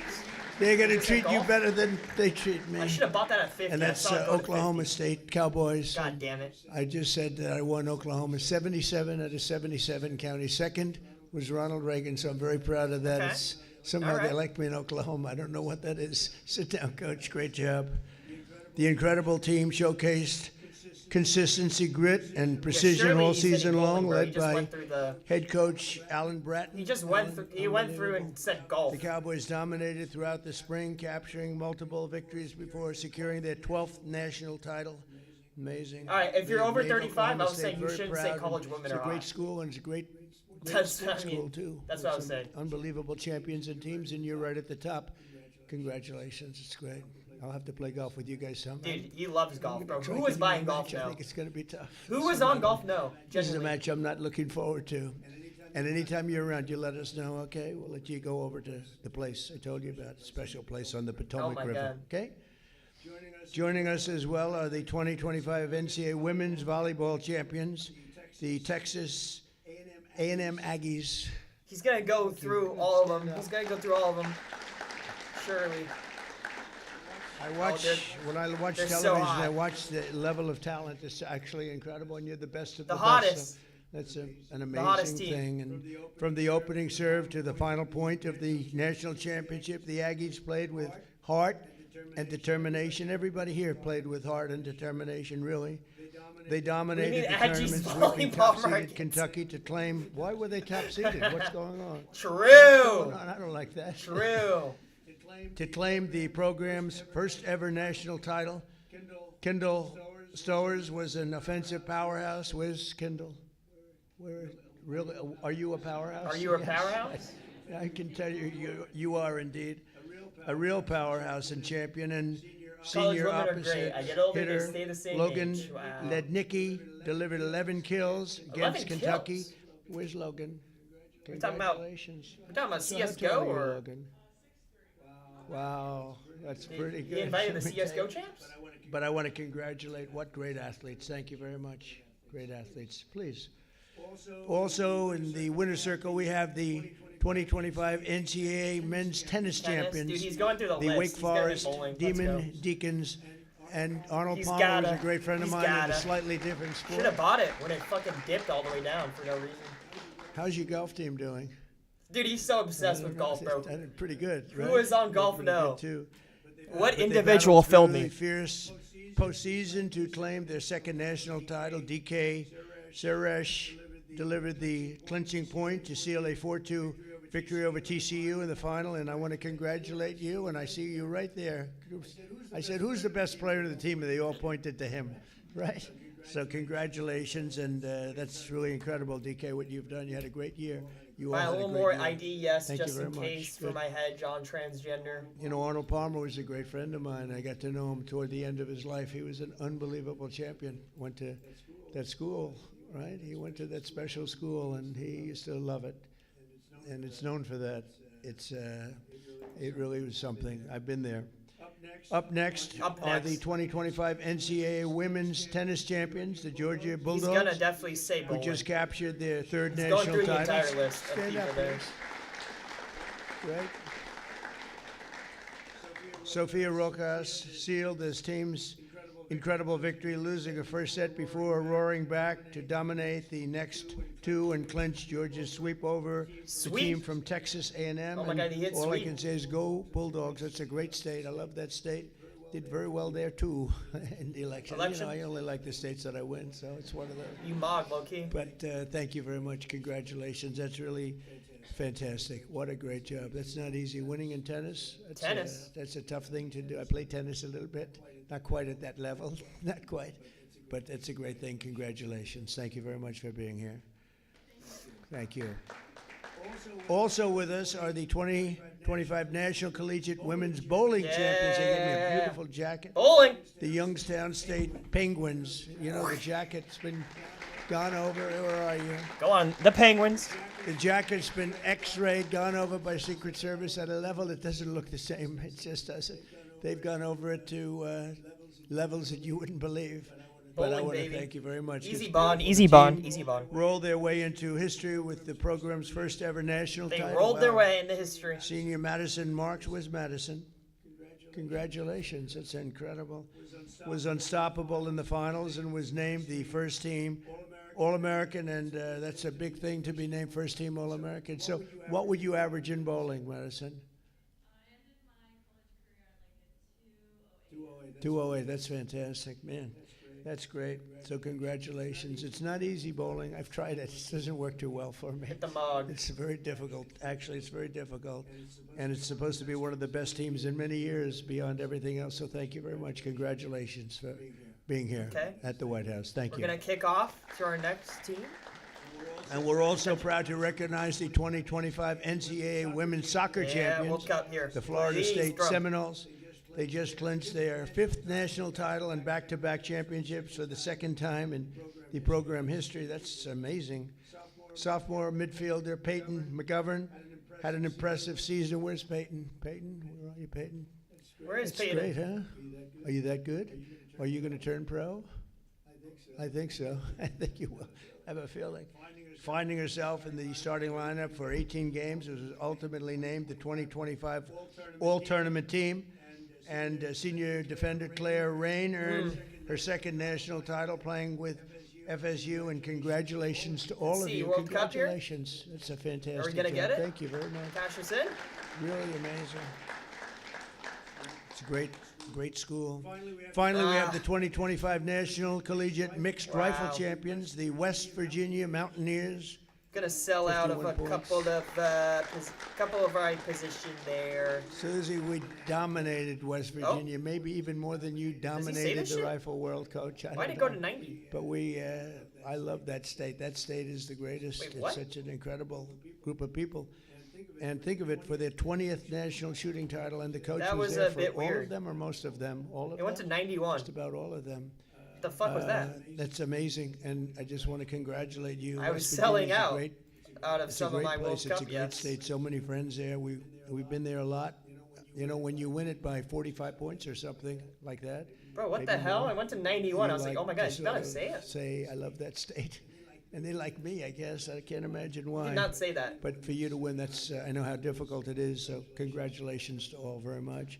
They're going to Is that treat you golf? better than they treat me. I should have bought that at 50. And I that's saw it go to Oklahoma 50. State Cowboys. God damn it. I just said that I won Oklahoma 77 out of 77 counties. Second was Ronald Reagan, so I'm very proud of that. Okay. It's, somehow All right. they like me in Oklahoma. I don't know what that is. Sit down, Coach. Great job. The incredible team showcased consistency, grit, and precision surely all he's hitting season bowling, long, bro. He led just by went through the- head coach Alan Bratton. He just went through. He went through and said golf. The Cowboys dominated throughout the spring, capturing multiple victories before securing their 12th national title. Amazing. All right, if you're They over made 35, Oklahoma I was State saying you very shouldn't say proud, college and women it's are a great hot. school, and it's a great That's what I school mean. too. That's what I With was some saying. Unbelievable champions and teams, and you're right at the top. Congratulations, it's great. I'll have to play golf with you guys sometime. Dude, he loves golf, bro. Try Who to is get buying you a golf match. I now? think it's going to be tough. Who was on golf now? This is a Genuinely. match I'm not looking forward to. And anytime you're around, you let us know, okay? We'll let you go over to the place I told you about, a special place on the Potomac my River. God. Okay? Joining us as well are the 2025 NCAA Women's Volleyball Champions, the Texas A&M Aggies. He's gonna go through all of them. He's gonna go through all of them. Surely. I watch, they're- when I watch they're so television, hot. I watch the level of talent. It's actually incredible, and you're the best of The the hottest. best. So that's an hottest amazing team. thing. And from the opening serve to the final point of the national championship, the Aggies played with heart and determination. Everybody here played with heart and determination, really. They dominated need the Aggies tournament, volleyball sweeping top-seeded markets. Kentucky to claim. Why were they top-seeded? What's going on? True. I don't like that. True. To claim the program's first ever national title. Kendall Stowers was an offensive powerhouse. Where's Kendall? Where really? Are you a powerhouse? Are you a Yes. powerhouse? I can tell you are indeed a real powerhouse and champion. And senior women are opposite great. I get older, they hitter stay the same Logan age. Wow. Lednicki delivered 11 kills 11 against Kentucky. kills? Where's Logan? We're talking about- Congratulations. We're talking about So how tall CS:GO are you, or Logan? Wow, that's pretty good. he invited the Let me tell CS:GO you. champs? But I want to congratulate what great athletes. Thank you very much. Great athletes. Please. Also in the winner's circle, we have the 2025 NCAA men's tennis champions. Dude, he's going through the the list. Wake He's gonna hit Forest bowling. Let's Demon go. Deacons. And Arnold He's Palmer was gotta. a great friend of He's mine in a gotta. slightly different sport. Should have bought it when it fucking dipped all the way down for no reason. How's your golf team doing? Dude, he's so obsessed with golf, bro. Pretty good, right? Who is on golf Pretty now? good, too. What But they individual battled filled through me? the fierce postseason to claim their second national title. DK Suresh delivered the clinching point to seal a 4-2 victory over TCU in the final, and I want to congratulate you, and I see you right there. I said, who's the best player of the team? And they all pointed to him, right? So congratulations, and that's really incredible, DK, what you've done. You had a great year. You all Buy a had little great more year. ID, yes, Thank you just very in much. case for Good. my hedge on transgender. You know, Arnold Palmer was a great friend of mine. I got to know him toward the end of his life. He was an unbelievable champion. Went to that school, right? He went to that special school, and he used to love it. And it's known for that. It really was something. I've been there. Up next Up are the next. 2025 NCAA Women's Tennis Champions, the Georgia He's Bulldogs, gonna definitely say who bowling. just captured their third He's going national through the title. entire list of Stand people up, there. please. Right. Sophia Rojas sealed this team's incredible victory, losing a first set before roaring back to dominate the next two and clinch Georgia's sweep over the Sweep? team from Texas A&M. Oh my God, he hit all I sweep. can say is go Bulldogs. That's a great state. I love that state. Did very well there too in the election. Election? You know, I only like the states that I win, so it's one of those. You mog, low-key. But thank you very much. Congratulations. That's really fantastic. What a great job. That's not easy. Winning in tennis. Tennis? That's a tough thing to do. I play tennis a little bit. Not quite at that level. Not quite. But that's a great thing. Congratulations. Thank you very much for being here. Thank you. Also with us are the 2025 National Collegiate Women's Bowling Champions. They gave me a Yeah. beautiful jacket. Bowling. The Youngstown State Penguins. You know, the jacket's been gone over. Where are you? Go on. The Penguins. The jacket's been x-rayed, gone over by Secret Service at a level that doesn't look the same. It just doesn't. They've gone over it to levels that you wouldn't believe. But I Bowling, want to baby. thank you very much. Easy This bond. beautiful Easy bond. team Easy bond. rolled their way into history with the program's first ever national They title. rolled their Wow. way into history. Senior Madison Marks. Where's Madison? Congratulations. That's incredible. Was unstoppable in the finals and was named the first team All-American, and that's a big thing to be named first team All-American. So what would you average in bowling, Madison? 208. That's fantastic, man. That's great. So congratulations. It's not easy bowling. I've tried it. It doesn't work too well for me. Hit the mog. It's very difficult. Actually, it's very difficult. And it's supposed to be one of the best teams in many years beyond everything else. So thank you very much. Congratulations for being here Okay. at the White House. Thank We're you. gonna kick off to our next team. And we're also proud to recognize the 2025 NCAA Women's Soccer Yeah, Champions, World Cup here. the Florida Please, State bro. Seminoles. They just clinched their fifth national title and back-to-back championships for the second time in the program history. That's amazing. Sophomore midfielder Peyton McGovern had an impressive season. Where's Peyton? Peyton, where are you, Peyton? Where is That's Peyton? great, huh? Are you that good? Are you going to turn pro? I think so. I think you will. I have a feeling. Finding herself in the starting lineup for 18 games, was ultimately named the 2025 All-Tournament team. And senior defender Claire Rain earned her second national title playing with FSU. And congratulations to all of see, you. World Cup here? Congratulations. It's a fantastic gonna job. get it? Thank you very much. Cash us in. Really amazing. It's a great school. Finally, we have the 2025 National Collegiate Mixed Rifle Wow. Champions, the West Virginia Mountaineers. Gonna sell out of a 51 points. couple of our position there. Susie, we dominated West Virginia, maybe even more than you dominated this the shit? rifle world, Coach. I Why'd don't it go know. to 90? But I love that state. That state is the greatest. Wait, It's what? such an incredible group of people. And think of it, for their 20th national shooting title, and the coach That was there a for bit all weird. of them or most of them. All of It went to them. 91. Just about all of them. What the fuck was that? That's amazing, and I just want to congratulate you. I was West selling Virginia's a out great- out of It's a some of great my World place. It's Cup. a great Yes. state. So many friends there. We've been there a lot. You know, when you win it by 45 points or something like that. Bro, what the maybe hell? more, I went to 91. I you was like, oh my god, just you gotta sort of say it. Say, I love that state. And they like me, I guess. I can't imagine why. Did not say that. But for you to win, that's I know how difficult it is. So congratulations to all very much.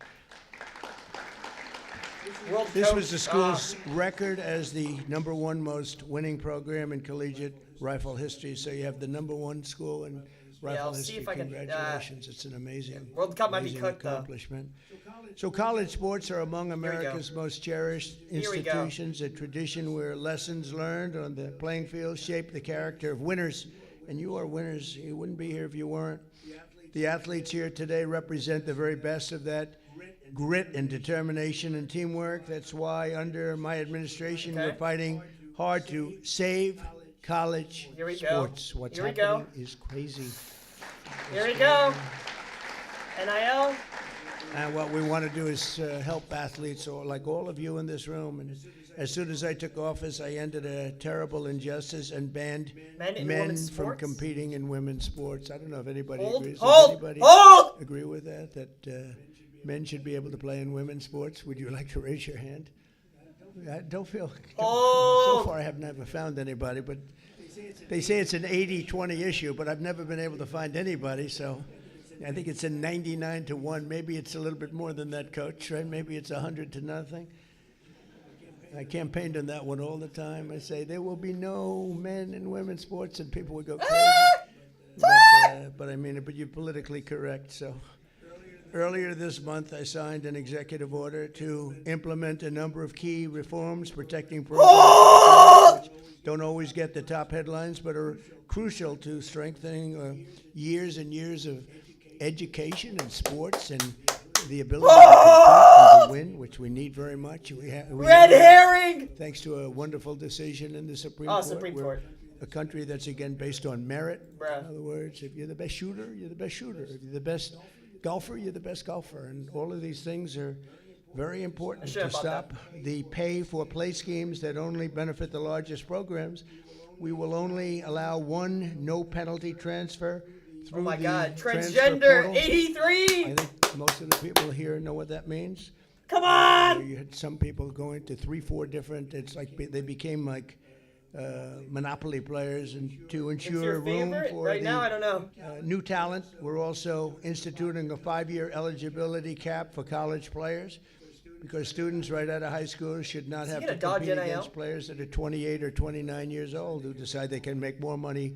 World This Cup, was the school's record as the #1 most winning program in collegiate rifle history. So you have the #1 school in rifle I'll see history. if I can, Congratulations! It's an amazing World Cup might be amazing cooked, though. accomplishment. So college sports are among we go. America's most cherished Here we go. institutions. A tradition where lessons learned on the playing field shape the character of winners. And you are winners. You wouldn't be here if you weren't. The athletes here today represent the very best of that grit and determination and teamwork. That's why under my administration, Okay. we're fighting hard to save college Here we go. sports. What's Here we happening go. is crazy. Here we go. NIL. And what we want to do is help athletes, or like all of you in this room. And as soon as I took office, I ended a terrible injustice and banned Men in men women's from sports? competing in women's sports. I don't know if anybody Hold, agrees. hold, Does anybody hold. agree with that? That men should be able to play in women's sports. Would you like to raise your hand? I don't feel. Oh! So far, I have never found anybody, but they say it's an 80-20 issue, but I've never been able to find anybody, so I think it's a 99-1. Maybe it's a little bit more than that, Coach, right? Maybe it's 100-0. I campaigned on that one all the time. I say there will be no men in women's sports, and people would go crazy. But I mean it, but you're politically correct, so. Earlier this month, I signed an executive order to implement a number of key reforms protecting programs which don't always get the top headlines, but are crucial to strengthening years and years of education and sports and the ability to compete and to win, which we need very much. Red herring! Thanks to a wonderful decision in the Supreme Oh, Court. Supreme we're Court. A country that's, again, based on merit. Bruh. In other words, if you're the best shooter, you're the best shooter. If you're the best golfer, you're the best golfer. And all of these things are very important I should have to bought stop the pay-for-play schemes that only benefit the largest programs. We will only allow one no-penalty transfer through Oh my the God, transfer transgender, portal. 83! I think most of the people here know what that means. Come on! You had some people going to 3-4 different, it's like they became like Monopoly players, and to It's ensure your room favorite? for Right now, I don't know. new talent, we're also instituting a 5-year eligibility cap for college players, because students right out of high school should not have gonna to dodge compete NIL? against players that are 28 or 29 years old who decide they can make more money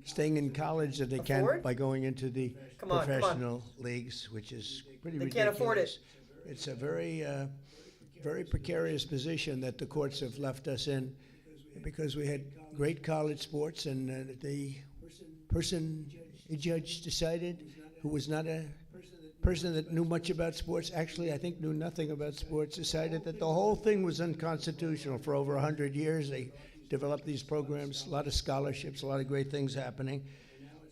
staying in college than they can Afford? by going into the Come on, come on. professional leagues, which is pretty They ridiculous. can't afford it. It's a very, very precarious position that the courts have left us in, because we had great college sports, and the a judge decided, who was not a person that knew much about sports, actually I think knew nothing about sports, decided that the whole thing was unconstitutional. For over 100 years, they developed these programs, a lot of scholarships, a lot of great things happening,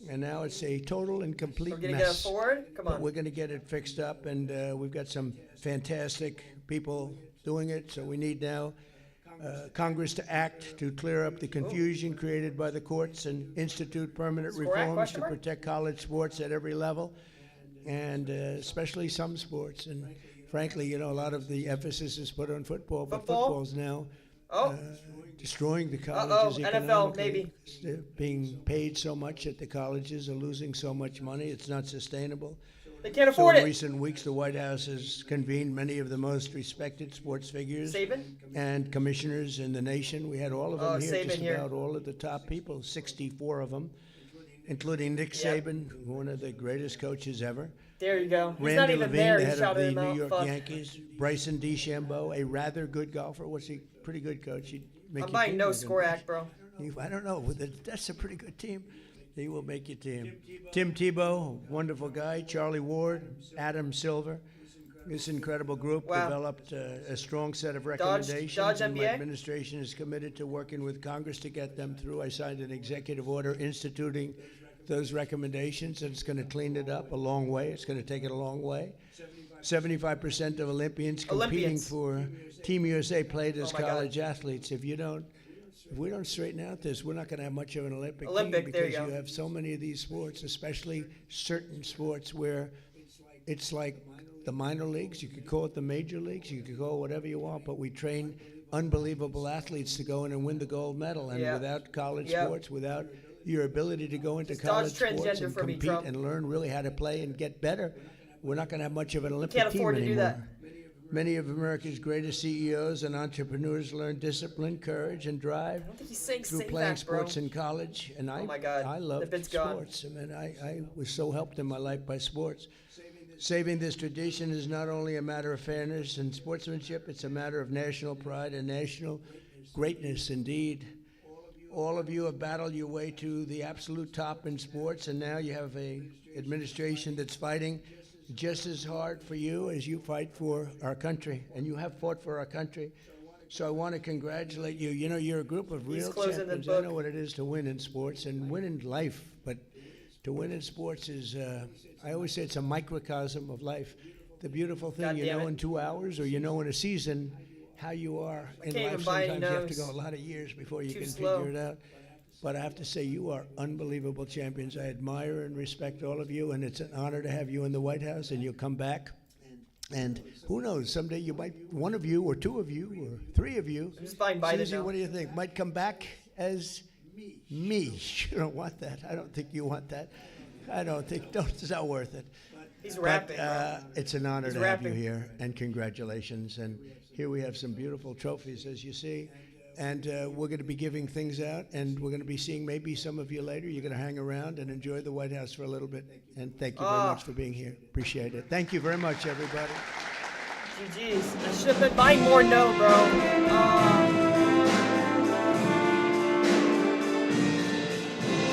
and now it's a total and complete We're gonna mess. get a forward? Come But on. we're going to get it fixed up, and we've got some fantastic people doing it. So we need now Congress to act to clear up the confusion created by the courts and institute permanent Score act, reforms question to mark? protect college sports at every level, and especially some sports. And frankly, you know, a lot of the emphasis is put on football, but Football? football's now Oh, destroying the Uh-oh, colleges NFL, economically. maybe. They're being paid so much that the colleges are losing so much money. It's not sustainable. they can't So afford in it. recent weeks, the White House has convened many of the most respected sports figures Saban? and commissioners in the nation. We had all of them Oh, here, Saban just here. about all of the top people, 64 of them, including Nick Yep. Saban, one of the greatest coaches ever. There you go. He's not Randy even Levine, there. the He head of shouted the him New out. York Fuck. Yankees. Bryson DeChambeau, a rather good golfer. Was he pretty good coach? He'd make I'm your buying team, no I score think. act, bro. I don't know. That's a pretty good team. He will make your team. Tim Tebow, wonderful guy. Charlie Ward, Adam Silver. This incredible group Wow. developed a strong set of recommendations. Dodge and my NBA? administration is committed to working with Congress to get them through. I signed an executive order instituting those recommendations, and it's going to clean it up a long way. It's going to take it a long way. 75% of Olympians competing Olympians. for Team USA played as Oh my God. college athletes. If we don't straighten out this, we're not going to have much of an Olympic Olympic, team, there you because go. you have so many of these sports, especially certain sports where it's like the minor leagues. You could call it the major leagues. You could call it whatever you want, but we train unbelievable athletes to go in and win the gold medal. And Yeah. without college Yep. sports, without your ability to go into Just dodge college sports transgender and for me, compete Trump. and learn really how to play and get better, we're not going to have much of an Olympic Can't team afford to do anymore. that. Many of America's greatest CEOs and entrepreneurs learn discipline, courage, and drive I don't think he's saying through sing playing back, bro. sports in college. And Oh my God, I the loved bit's gone. sports. I mean, I was so helped in my life by sports. Saving this tradition is not only a matter of fairness and sportsmanship, it's a matter of national pride and national greatness indeed. All of you have battled your way to the absolute top in sports, and now you have an administration that's fighting just as hard for you as you fight for our country, and you have fought for our country. So I want to congratulate you. You know, you're a group of He's real closing the champions. I book. know what it is to win in sports and win in life, but to win in sports is, I always say it's a microcosm of life. The beautiful thing, God you damn know it. in 2 hours, or you know in a season, how you are in can't life. even buy any Sometimes you have to nose. go a lot of years before you Too can slow. figure it out. But I have to say, you are unbelievable champions. I admire and respect all of you, and it's an honor to have you in the White House, and you'll come back And who knows, someday you might, one of you or two of you or three of you, I'm just buying Biden Susie, now. what do you think? Might come back as me. You don't want that. I don't think you want that. I don't think, it's not worth it. He's rapping, bro. It's an honor He's to have you rapping. here, and congratulations. And here we have some beautiful trophies, as you see. And we're going to be giving things out, and we're going to be seeing maybe some of you later. You're going to hang around and enjoy the White House for a little bit. And thank you very much for being here. Appreciate it. Thank you very much, everybody. GG's. I should have been buying more no, bro.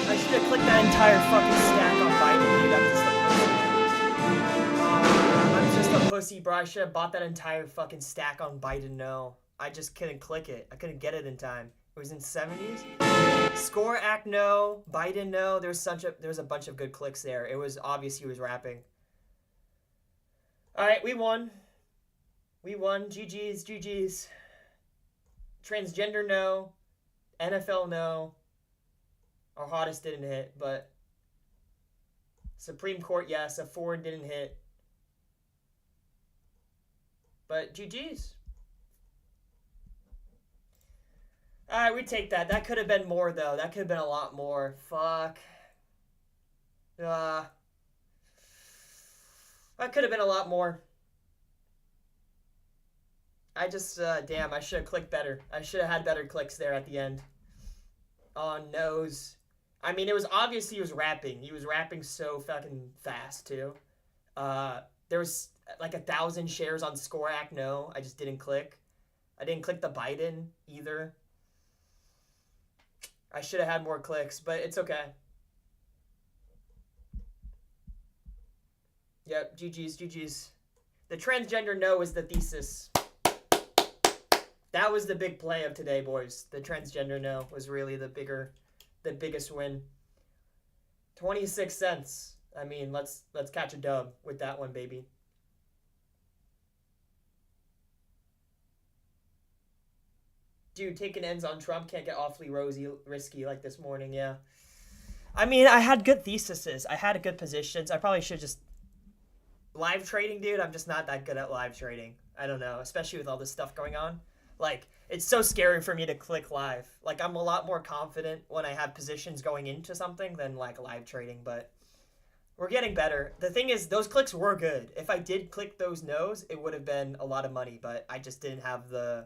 I should have clicked that entire fucking stack on Biden, dude. I'm just a pussy, bro. I should have bought that entire fucking stack on Biden no. I just couldn't click it. I couldn't get it in time. It was in 70s. Score Act no. Biden no. There was a bunch of good clicks there. It was obvious he was rapping. Alright, we won. We won. GG's, GG's. Transgender no. NFL no. Our hottest didn't hit, but Supreme Court, yes. A Ford didn't hit. But GG's. Alright, we take that. That could have been more, though. That could have been a lot more. Fuck. That could have been a lot more. I just, damn, I should have clicked better. I should have had better clicks there at the end. On nose. I mean, it was obvious he was rapping. He was rapping so fucking fast, too. There was, like, 1,000 shares on Score Act no. I just didn't click. I didn't click the Biden, either. I should have had more clicks, but it's okay. Yep, GG's, GG's. The transgender no is the thesis. That was the big play of today, boys. The transgender no was really the biggest win. 26 cents. I mean, let's catch a dub with that one, baby. Dude, taking ends on Trump can't get awfully risky like this morning, yeah. I mean, I had good theses. I had good positions. I probably should just... Live trading, dude, I'm just not that good at live trading. I don't know, especially with all this stuff going on. Like, it's so scary for me to click live. Like, I'm a lot more confident when I have positions going into something than, like, live trading, but... We're getting better. The thing is, those clicks were good. If I did click those no's, it would have been a lot of money, but I just didn't have the...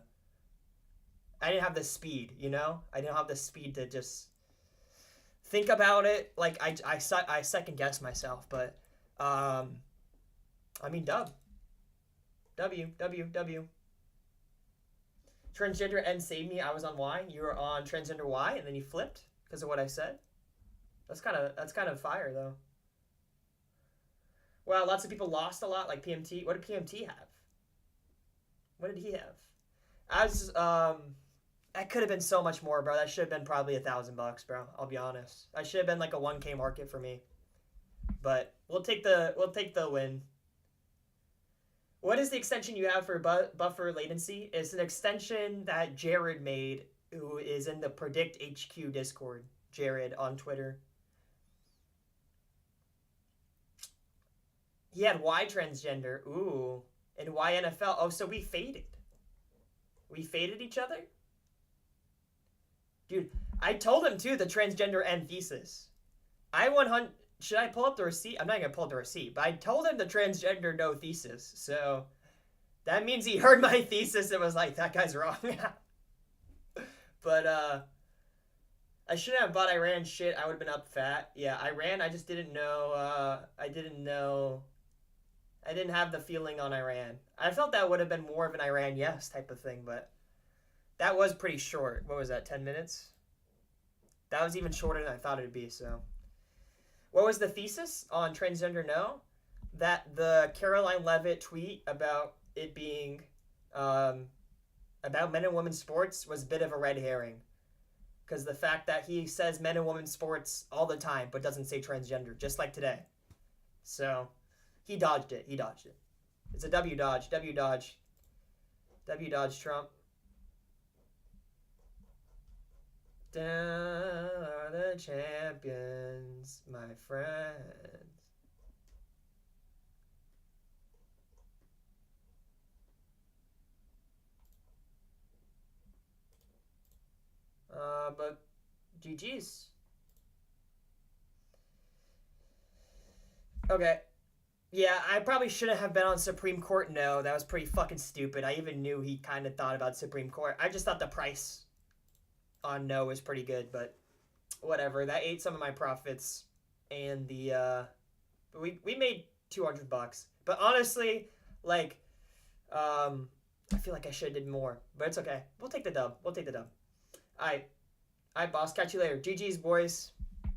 I didn't have the speed, you know? I didn't have the speed to just think about it. Like, I second-guess myself, but, I mean, dub. W. Transgender N saved me. I was on Y. You were on transgender Y, and then you flipped because of what I said. That's kind of fire, though. Wow, lots of people lost a lot, like PMT. What did PMT have? What did he have? That could have been so much more, bro. That should have been probably $1,000, bro. I'll be honest. That should have been like a 1K market for me. But we'll take the win. What is the extension you have for buffer latency? It's an extension that Jared made, who is in the Predict HQ Discord. Jared on Twitter. He had Y transgender. Ooh. And Y NFL. Oh, so we faded. We faded each other? Dude, I told him, too, the transgender N thesis. Should I pull up the receipt? I'm not going to pull up the receipt, but I told him the transgender no thesis. So, that means he heard my thesis and was like, that guy's wrong. But, I shouldn't have bought Iran shit. I would have been up fat. Yeah, Iran, I just didn't know. I didn't have the feeling on Iran. I felt that would have been more of an Iran yes type of thing, but that was pretty short. What was that, 10 minutes? That was even shorter than I thought it would be, so. What was the thesis on transgender no? That the Caroline Levitt tweet about it being, about men and women's sports was a bit of a red herring. Because the fact that he says men and women's sports all the time, but doesn't say transgender, just like today. So, he dodged it. It's a W dodge, Trump. Down are the champions, my friends. But GG's. Okay. Yeah, I probably shouldn't have been on Supreme Court. No, that was pretty fucking stupid. I even knew he kind of thought about Supreme Court. I just thought the price on no was pretty good, but whatever. That ate some of my profits, and the we made $200. But honestly, like, I feel like I should have did more, but it's okay. We'll take the dub. We'll take the dub. All right, boss. Catch you later. GG's, boys.